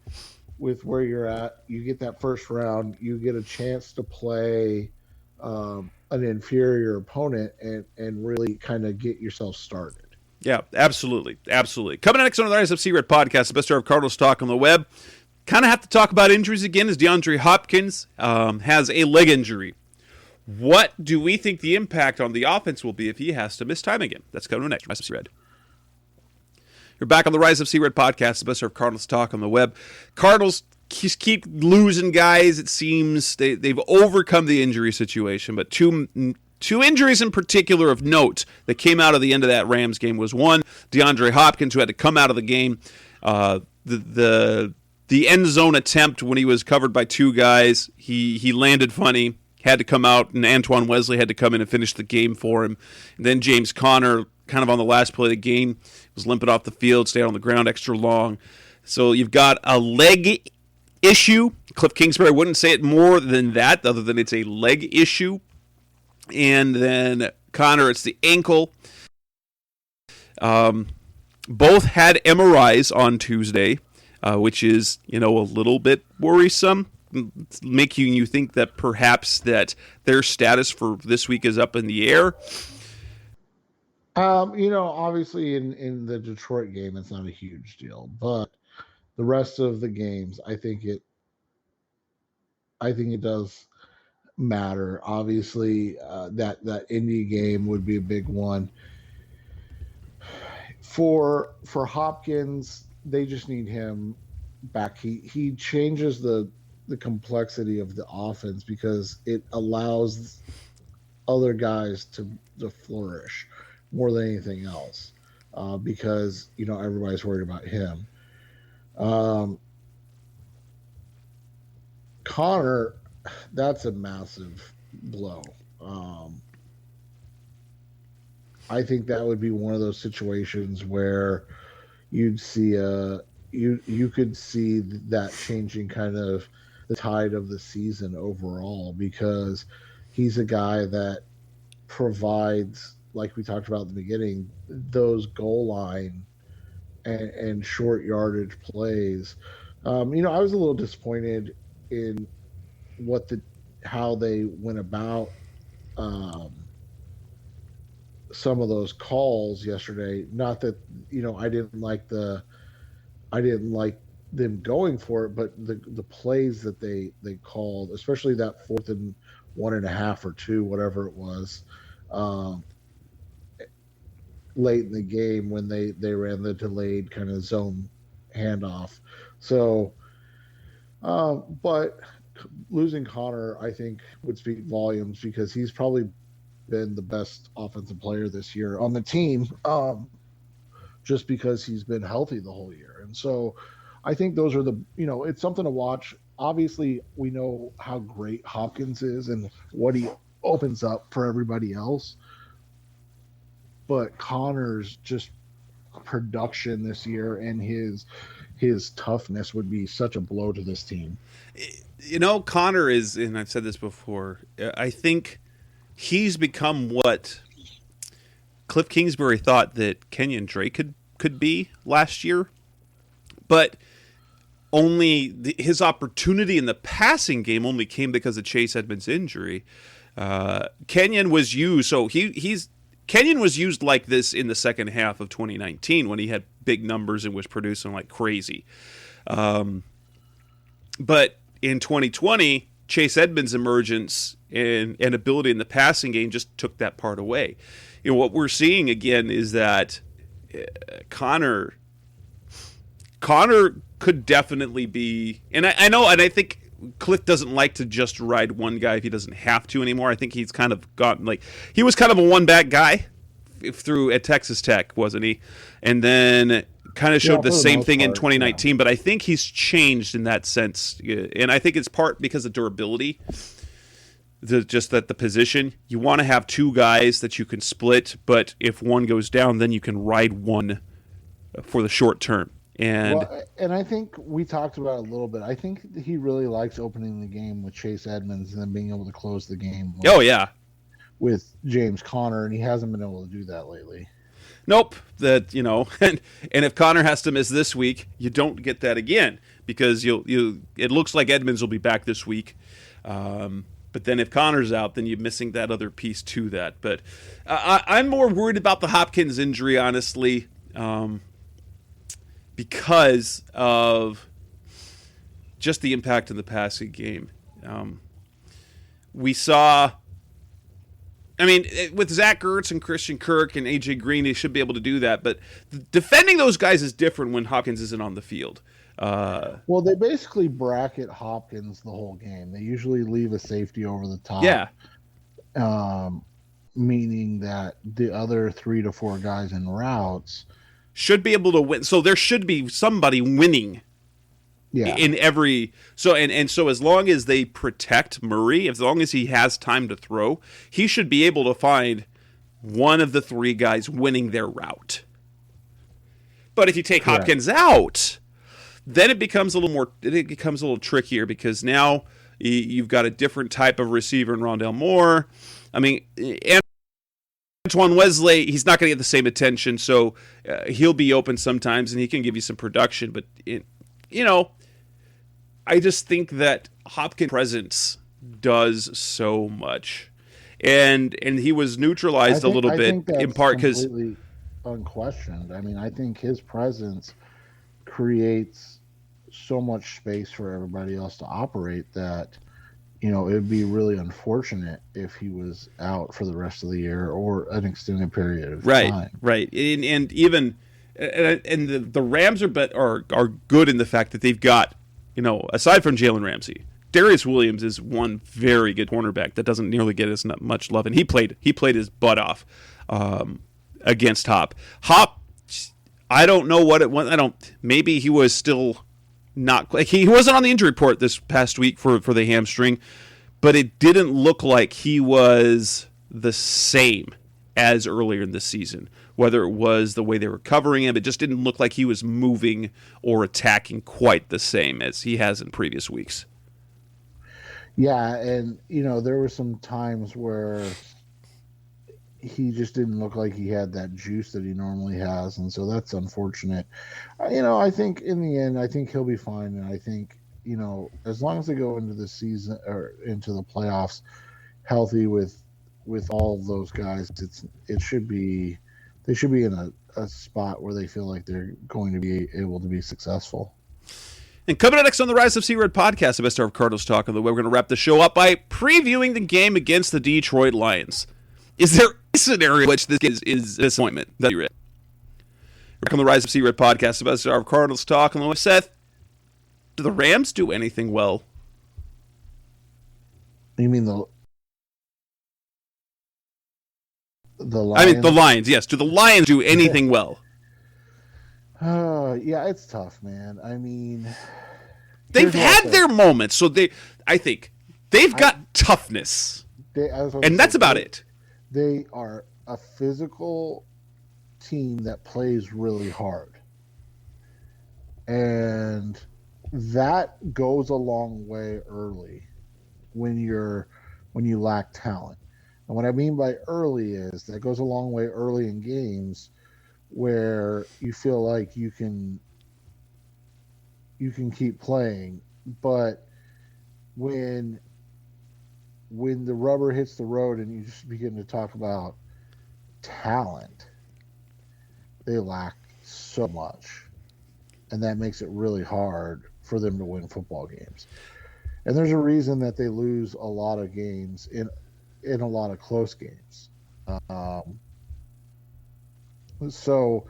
with where you're at. You get that first round, you get a chance to play an inferior opponent and really kind of get yourself started. Yeah, absolutely. Coming next on the Rise of C-Red podcast, the best hour of Cardinals talk on the web. Kind of have to talk about injuries again as DeAndre Hopkins has a leg injury. What do we think the impact on the offense will be if he has to miss time again? That's coming next. Rise of C-Red. You're back on the Rise of C-Red podcast, the best of Cardinals talk on the web. Cardinals just keep losing guys, it seems. They've overcome the injury situation, but 2 Two injuries in particular of note that came out of the end of that Rams game was one, DeAndre Hopkins, who had to come out of the game. The end zone attempt when he was covered by two guys, he landed funny, had to come out, and Antoine Wesley had to come in and finish the game for him. And then James Conner, kind of on the last play of the game, was limping off the field, stayed on the ground extra long. So you've got a leg issue. Cliff Kingsbury wouldn't say it more than that, other than it's a leg issue. And then Connor, it's the ankle. Both had MRIs on Tuesday, which is, a little bit worrisome, making you think that perhaps that their status for this week is up in the air. Obviously in the Detroit game, it's not a huge deal, but the rest of the games, I think it does matter. Obviously, that Indy game would be a big one. For Hopkins, they just need him back. He changes the complexity of the offense because it allows other guys to flourish more than anything else. Because everybody's worried about him. Connor, that's a massive blow. I think that would be one of those situations where you'd see you could see that changing kind of the tide of the season overall, because he's a guy that provides, like we talked about at the beginning, those goal line and short yardage plays. I was a little disappointed in how they went about some of those calls yesterday. Not that I didn't like them going for it, but the plays that they called, especially that 4th and 1.5 or 2, whatever it was, late in the game when they ran the delayed kind of zone handoff. So, but losing Connor, I think, would speak volumes, because he's probably been the best offensive player this year on the team, just because he's been healthy the whole year. And so I think those are it's something to watch. Obviously, we know how great Hopkins is and what he opens up for everybody else. But Connor's just production this year and his toughness would be such a blow to this team. Connor is, and I've said this before, I think he's become what Cliff Kingsbury thought that Kenyon Drake could be last year, but only his opportunity in the passing game only came because of Chase Edmonds' injury. Kenyon was used, so Kenyon was used like this in the second half of 2019 when he had big numbers and was producing like crazy. But in 2020, Chase Edmonds' emergence and ability in the passing game just took that part away. What we're seeing again is that Connor could definitely be, and I know, and I think Cliff doesn't like to just ride one guy if he doesn't have to anymore. I think he's kind of gotten he was kind of a one-back guy at Texas Tech, wasn't he? And then kind of showed the same thing in 2019, but I think he's changed in that sense. And I think it's part because of durability. Just that the position, you want to have two guys that you can split, but if one goes down, then you can ride one for the short term. And I think we talked about it a little bit. I think he really likes opening the game with Chase Edmonds and then being able to close the game. With James Conner, and he hasn't been able to do that lately. Nope. And if Connor has to miss this week, you don't get that again, because it looks like Edmonds will be back this week. But then if Connor's out, then you're missing that other piece to that. But I'm more worried about the Hopkins injury, honestly, because of just the impact in the passing game. We saw, with Zach Ertz and Christian Kirk and A.J. Green, they should be able to do that. But defending those guys is different when Hopkins isn't on the field. Well, they basically bracket Hopkins the whole game. They usually leave a safety over the top. Yeah. meaning that the other 3 to 4 guys in routes should be able to win. So there should be somebody winning in every. So and so as long as they protect Murray, as long as he has time to throw, he should be able to find one of the 3 guys winning their route. But if you take Hopkins out, then it becomes a little trickier because now you've got a different type of receiver in Rondale Moore. I mean, Antoine Wesley, he's not going to get the same attention, so he'll be open sometimes and he can give you some production. But, I just think that Hopkins' presence does so much. And he was neutralized a little bit in part because... completely unquestioned. I mean, I think his presence creates so much space for everybody else to operate that, it would be really unfortunate if he was out for the rest of the year or an extended period of time. Right. And even the Rams are good in the fact that they've got, aside from Jalen Ramsey, Darius Williams is one very good cornerback that doesn't nearly get as much love, and he played his butt off against Hop. I don't know what it was. Maybe he was still not. He wasn't on the injury report this past week for the hamstring, but it didn't look like he was the same as earlier in the season. Whether it was the way they were covering him, it just didn't look like he was moving or attacking quite the same as he has in previous weeks. Yeah, and there were some times where he just didn't look like he had that juice that he normally has, and so that's unfortunate. I think in the end, I think he'll be fine, and I think as long as they go into the season or into the playoffs healthy with all of those guys, they should be in a spot where they feel like they're going to be able to be successful. And coming up next on the Rise of C-Red podcast, the best of Cardinals talk on the way, we're going to wrap the show up by previewing the game against the Detroit Lions. Is there a scenario in which this is a disappointment that you read? We're on the Rise of C-Red podcast, the best of Cardinals talk on the way. Seth, do the Rams do anything well? You mean the Lions? I mean the Lions, yes. Do the Lions do anything well? Yeah, it's tough, man. I mean, they've had their moments, so I think they've got toughness, and that's about it. They are a physical team that plays really hard, and that goes a long way early when you lack talent. And what I mean by early is that goes a long way early in games where you feel like you can keep playing, but when the rubber hits the road and you just begin to talk about talent, they lack so much, and that makes it really hard for them to win football games. And there's a reason that they lose a lot of games in a lot of close games. So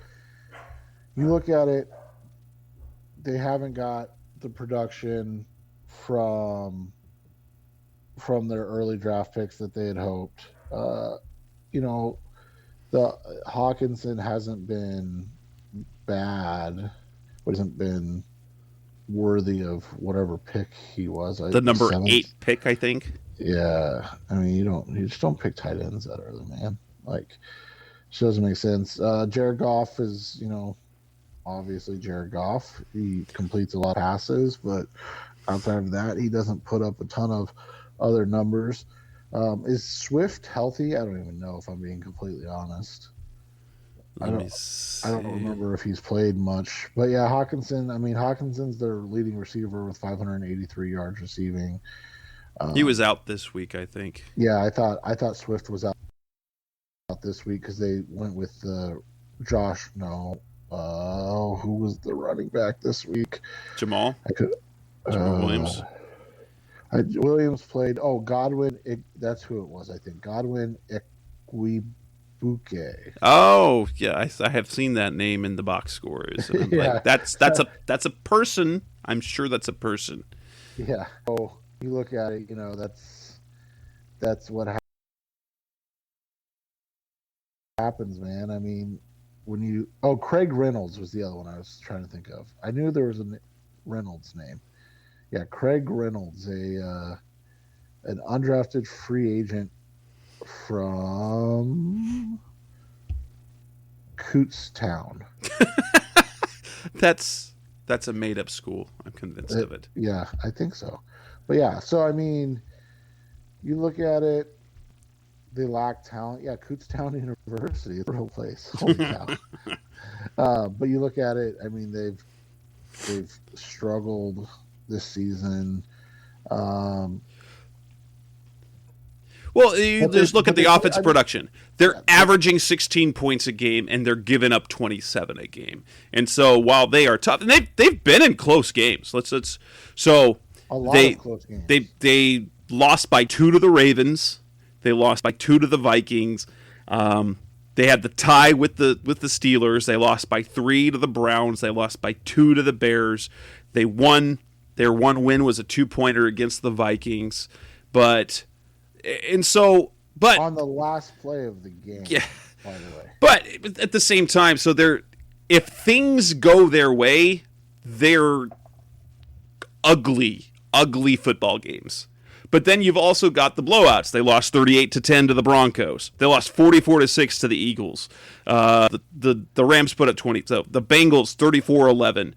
you look at it, they haven't got the production from their early draft picks that they had hoped. The Hawkinson hasn't been bad, but hasn't been worthy of whatever pick he was. The number 8 pick, I think. Yeah, I mean, you just don't pick tight ends that early, man. Like, it doesn't make sense. Jared Goff is, obviously Jared Goff. He completes a lot of passes, but outside of that, he doesn't put up a ton of other numbers. Is Swift healthy? I don't even know, if I'm being completely honest. I don't remember if he's played much. But yeah, Hawkinson's their leading receiver with 583 yards receiving. He was out this week, I think. Yeah, I thought Swift was out this week because they went with Josh. No, who was the running back this week? Jamal Williams. Williams played. Oh, Godwin. That's who it was. I think Godwin Ikwebuike. Oh, yeah, I have seen that name in the box scores. And Yeah. like, that's a person. I'm sure that's a person. Yeah. So you look at it, that's what happened. happens, man. I mean, Craig Reynolds was the other one I was trying to think of. I knew there was a Reynolds name. Yeah, Craig Reynolds, an undrafted free agent from Cootstown. That's a made up school. I'm convinced of it. Yeah, I think so. But yeah, so I mean, you look at it, they lack talent. Yeah, Cootstown University, it's a real place. Holy cow. But you look at it, I mean, they've struggled this season. Well, you just look at the offensive production. They're averaging 16 points a game, and they're giving up 27 a game. And so while they are tough, and they've been in close games. So a lot of close games. They lost by 2 to the Ravens. They lost by 2 to the Vikings. They had the tie with the Steelers. They lost by 3 to the Browns. They lost by 2 to the Bears. They won. Their one win was a 2-pointer against the Vikings. But on the last play of the game, yeah, by the way. But at the same time, so if things go their way, they're ugly football games. But then you've also got the blowouts. They lost 38-10 to the Broncos. They lost 44-6 to the Eagles. The Rams put up 20. So the Bengals 34-11.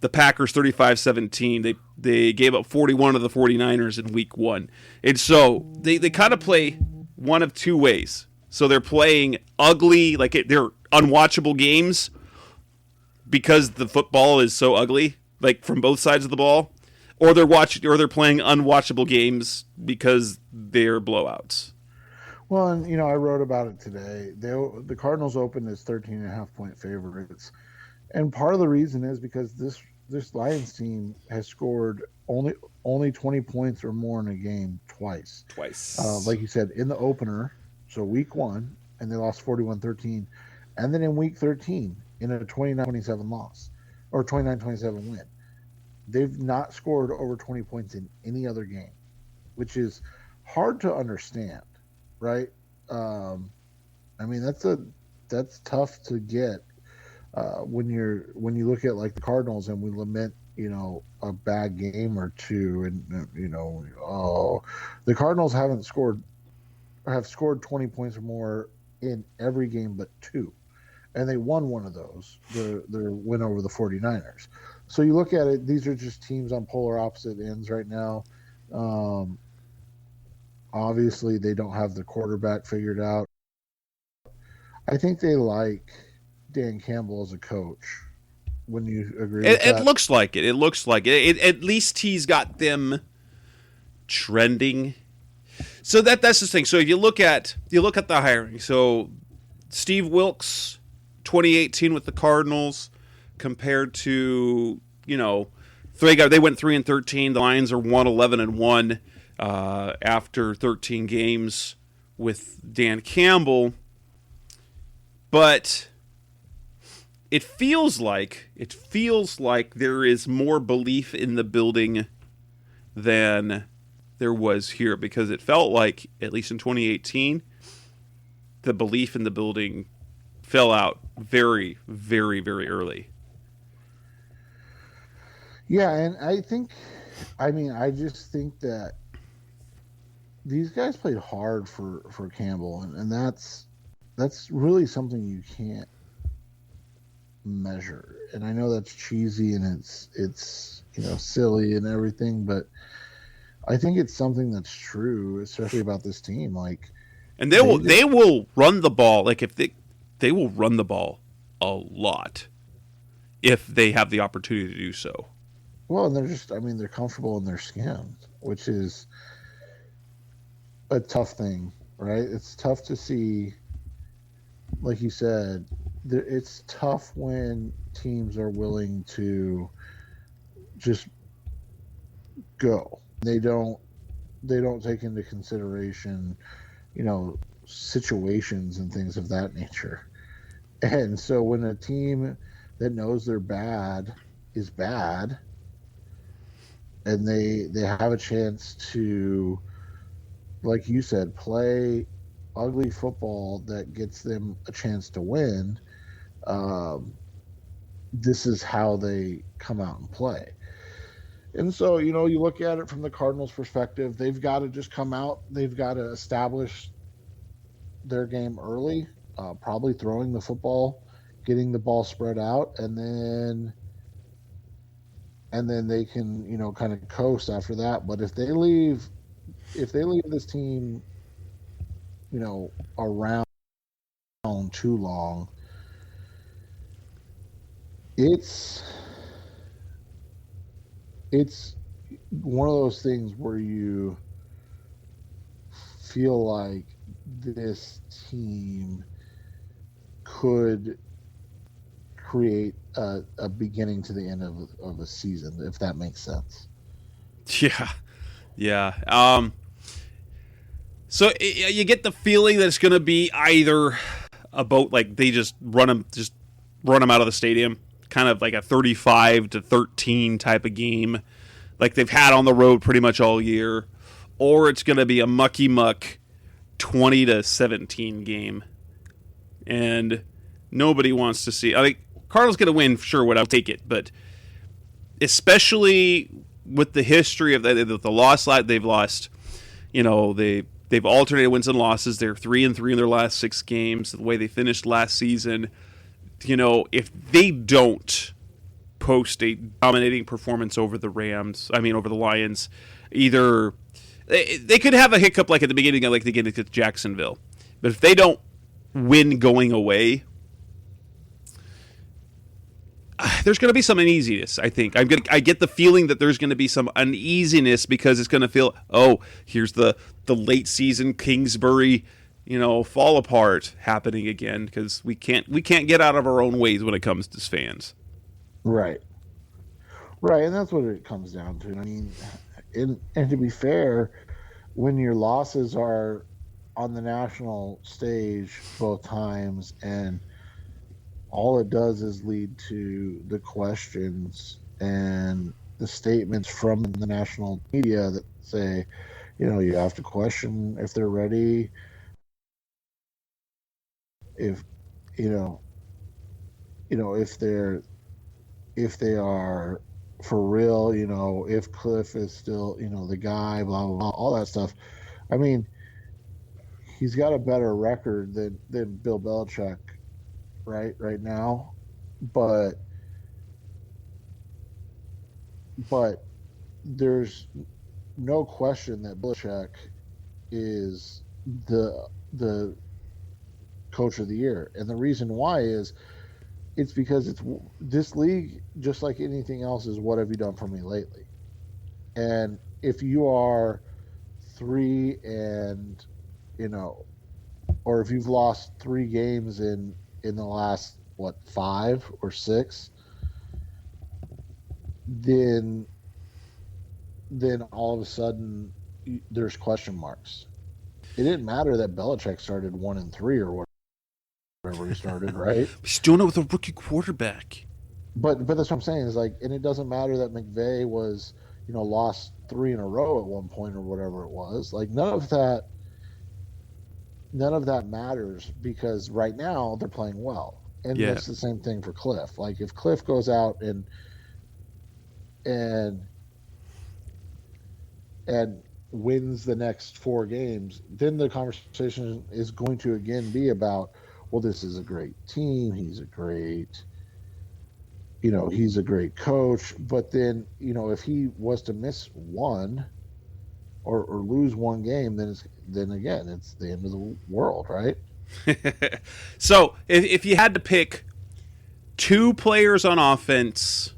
The Packers 35-17. They gave up 41 to the 49ers in week 1. And so they kind of play one of two ways. So they're playing ugly, they're unwatchable games because the football is so ugly, like from both sides of the ball. Or they're playing unwatchable games because they're blowouts. Well, and I wrote about it today. The Cardinals opened as 13.5-point favorites, and part of the reason is because this Lions team has scored only 20 points or more in a game twice. Like you said, in the opener, so week 1, and they lost 41-13, and then in week 13 in a 29-27 loss or 29-27 win. They've not scored over 20 points in any other game, which is hard to understand, right? I mean, that's tough to get when you look at like the Cardinals and we lament, a bad game or two, and the Cardinals have scored 20 points or more in every game but 2, and they won one of those, their win over the 49ers. So you look at it, these are just teams on polar opposite ends right now. Obviously, they don't have the quarterback figured out. I think they like Dan Campbell as a coach. Wouldn't you agree with that? It looks like it. It looks like it. At least he's got them trending. So that's the thing. So if you look at the hiring. So Steve Wilkes, 2018 with the Cardinals, compared to, they went 3-13. The Lions are 1-11-1 after 13 games with Dan Campbell. But it feels like there is more belief in the building than there was here, because it felt like, at least in 2018, the belief in the building fell out very, very, very early. Yeah, and I just think that these guys played hard for Campbell, and that's really something you can't measure. And I know that's cheesy and it's silly and everything, but I think it's something that's true, especially about this team. And they will run the ball. If they will run the ball a lot if they have the opportunity to do so. Well, and they're comfortable in their skin, which is a tough thing, right? It's tough to see, like you said, it's tough when teams are willing to just go. They don't take into consideration, situations and things of that nature. And so when a team that knows they're bad is bad, and they have a chance to, like you said, play ugly football that gets them a chance to win, this is how they come out and play. And so, you look at it from the Cardinals' perspective, they've got to just come out, they've got to establish their game early, probably throwing the football, getting the ball spread out, and then they can, kind of coast after that. But if they leave this team, around too long, it's one of those things where you feel like this team could create a beginning to the end of a season, if that makes sense. Yeah. So you get the feeling that it's going to be either about like they just run them out of the stadium, kind of like a 35-13 type of game, like they've had on the road pretty much all year, or it's going to be a mucky muck 20-17 game, and nobody wants to see. I think Cardinals going to win, sure. I'll take it, but especially with the history of the loss they've lost, they've alternated wins and losses. They're 3-3 in their last 6 games. The way they finished last season, if they don't post a dominating performance over the Lions, either they could have a hiccup like at the beginning, like they get against Jacksonville. But if they don't win going away, there's going to be some uneasiness, I think. I get the feeling that there's going to be some uneasiness because it's going to feel, here's the late season Kingsbury, fall apart happening again, because we can't get out of our own ways when it comes to fans. Right, and that's what it comes down to. I mean, and to be fair, when your losses are on the national stage both times, and all it does is lead to the questions and the statements from the national media that say, you have to question if they're ready, if they are for real, if Cliff is still, the guy, blah, blah, blah, all that stuff. I mean, he's got a better record than Bill Belichick right now, but there's no question that Belichick is the coach of the year, and the reason why is it's because this league, just like anything else, is what have you done for me lately. And if you are 3 and or if you've lost 3 games in the last 5 or 6, then all of a sudden there's question marks. It didn't matter that Belichick started 1-3 or whatever he started, right? He's doing it with a rookie quarterback. But that's what I'm saying is and it doesn't matter that McVay was lost 3 in a row at one point or whatever it was. None of that matters, because right now they're playing well. And That's the same thing for Cliff. If Cliff goes out and wins the next 4 games, then the conversation is going to again be about, well, this is a great team. He's a great coach. But then, if he was to miss one or lose one game, then again, it's the end of the world, right? So if you had to pick 2 players on offense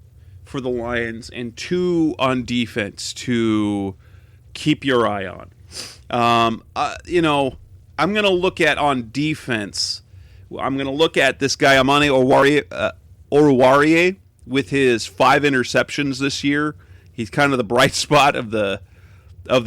for the Lions and 2 on defense to keep your eye on, I'm going to look at on defense. I'm going to look at this guy, Amani Oruwariye, with his 5 interceptions this year. He's kind of the bright spot of the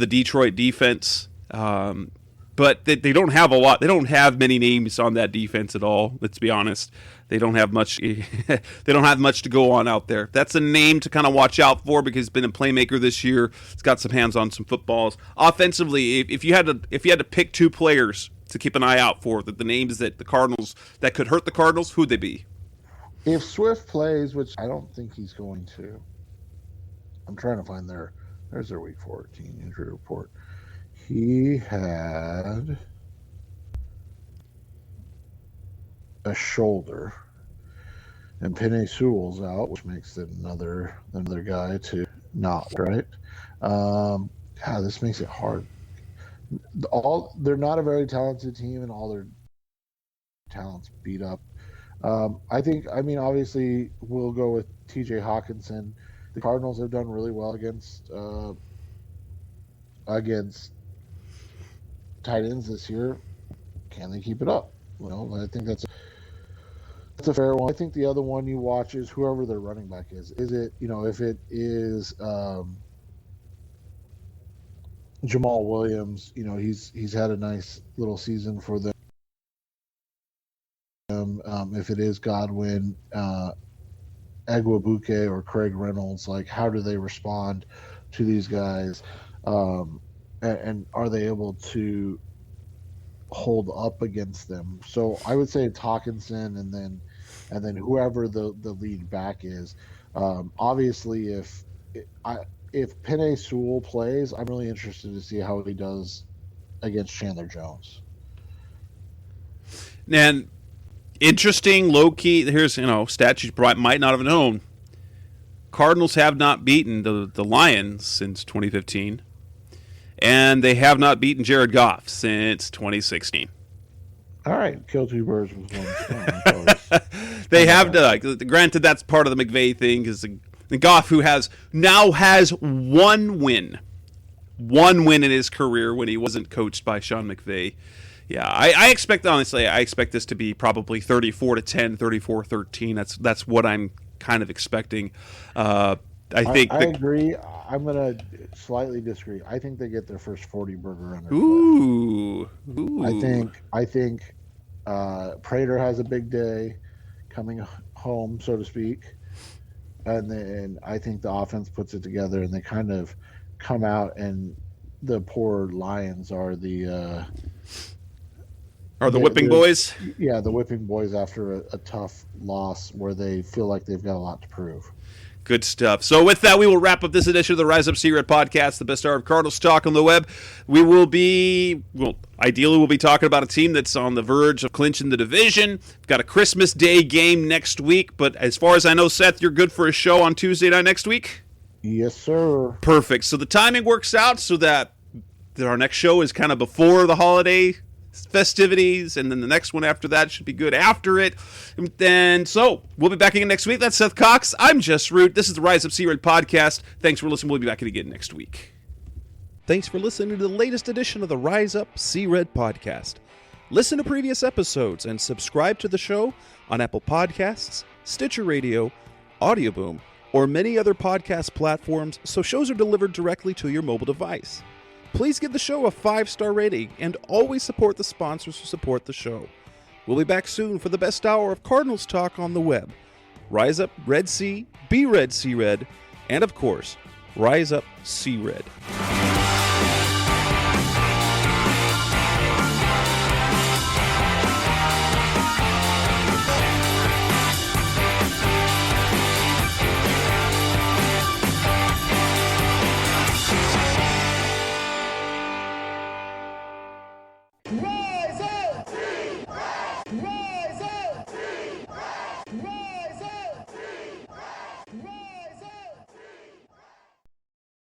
Detroit defense. But they don't have a lot. They don't have many names on that defense at all. Let's be honest. They don't have much. They don't have much to go on out there. That's a name to kind of watch out for because he's been a playmaker this year. He's got some hands on some footballs. Offensively, if you had to pick 2 players to keep an eye out for, the names that the Cardinals that could hurt the Cardinals, who'd they be? If Swift plays, which I don't think he's going to, I'm trying to find there's their Week 14 injury report. He had a shoulder, and Penei Sewell's out, which makes it another guy to not, right? God, this makes it hard. They're not a very talented team, and all their talents beat up. Obviously, we'll go with T.J. Hawkinson. The Cardinals have done really well against tight ends this year. Can they keep it up? Well, I think that's a fair one. I think the other one you watch is whoever their running back is. Is it, if it is Jamal Williams, he's had a nice little season for them. If it is Godwin, Agwabuke, or Craig Reynolds, like, how do they respond to these guys? And are they able to hold up against them? So I would say it's Hawkinson, and then whoever the lead back is. Obviously, if Penei Sewell plays, I'm really interested to see how he does against Chandler Jones. And interesting, low key. Here's stat you might not have known. Cardinals have not beaten the Lions since 2015, and they have not beaten Jared Goff since 2016. All right, kill two birds with one stone. They have granted, that's part of the McVay thing, because the Goff, who now has one win in his career when he wasn't coached by Sean McVay. Yeah, I expect this to be probably 34-10, 34-13. That's what I'm kind of expecting. I agree. I'm going to slightly disagree. I think they get their first 40 burger on their Ooh. I think Prater has a big day coming home, so to speak. And then I think the offense puts it together, and they kind of come out, and the poor Lions are the whipping boys? Yeah, the whipping boys after a tough loss where they feel like they've got a lot to prove. Good stuff. So with that, we will wrap up this edition of the Rise Up See Red podcast, the best hour of Cardinals talk on the web. Ideally we'll be talking about a team that's on the verge of clinching the division. We've got a Christmas Day game next week, but as far as I know, Seth, you're good for a show on Tuesday night next week? Yes, sir. Perfect. So the timing works out so that our next show is kind of before the holiday festivities, and then the next one after that should be good after it. And so we'll be back again next week. That's Seth Cox. I'm Jess Root. This is the Rise Up See Red podcast. Thanks for listening. We'll be back again next week. Thanks for listening to the latest edition of the Rise Up See Red podcast. Listen to previous episodes and subscribe to the show on Apple Podcasts, Stitcher Radio, Audioboom, or many other podcast platforms, so shows are delivered directly to your mobile device. Please give the show a 5-star rating and always support the sponsors who support the show. We'll be back soon for the best hour of Cardinals talk on the web. Rise up, Red Sea, be Red, See Red, and of course, Rise Up, See Red.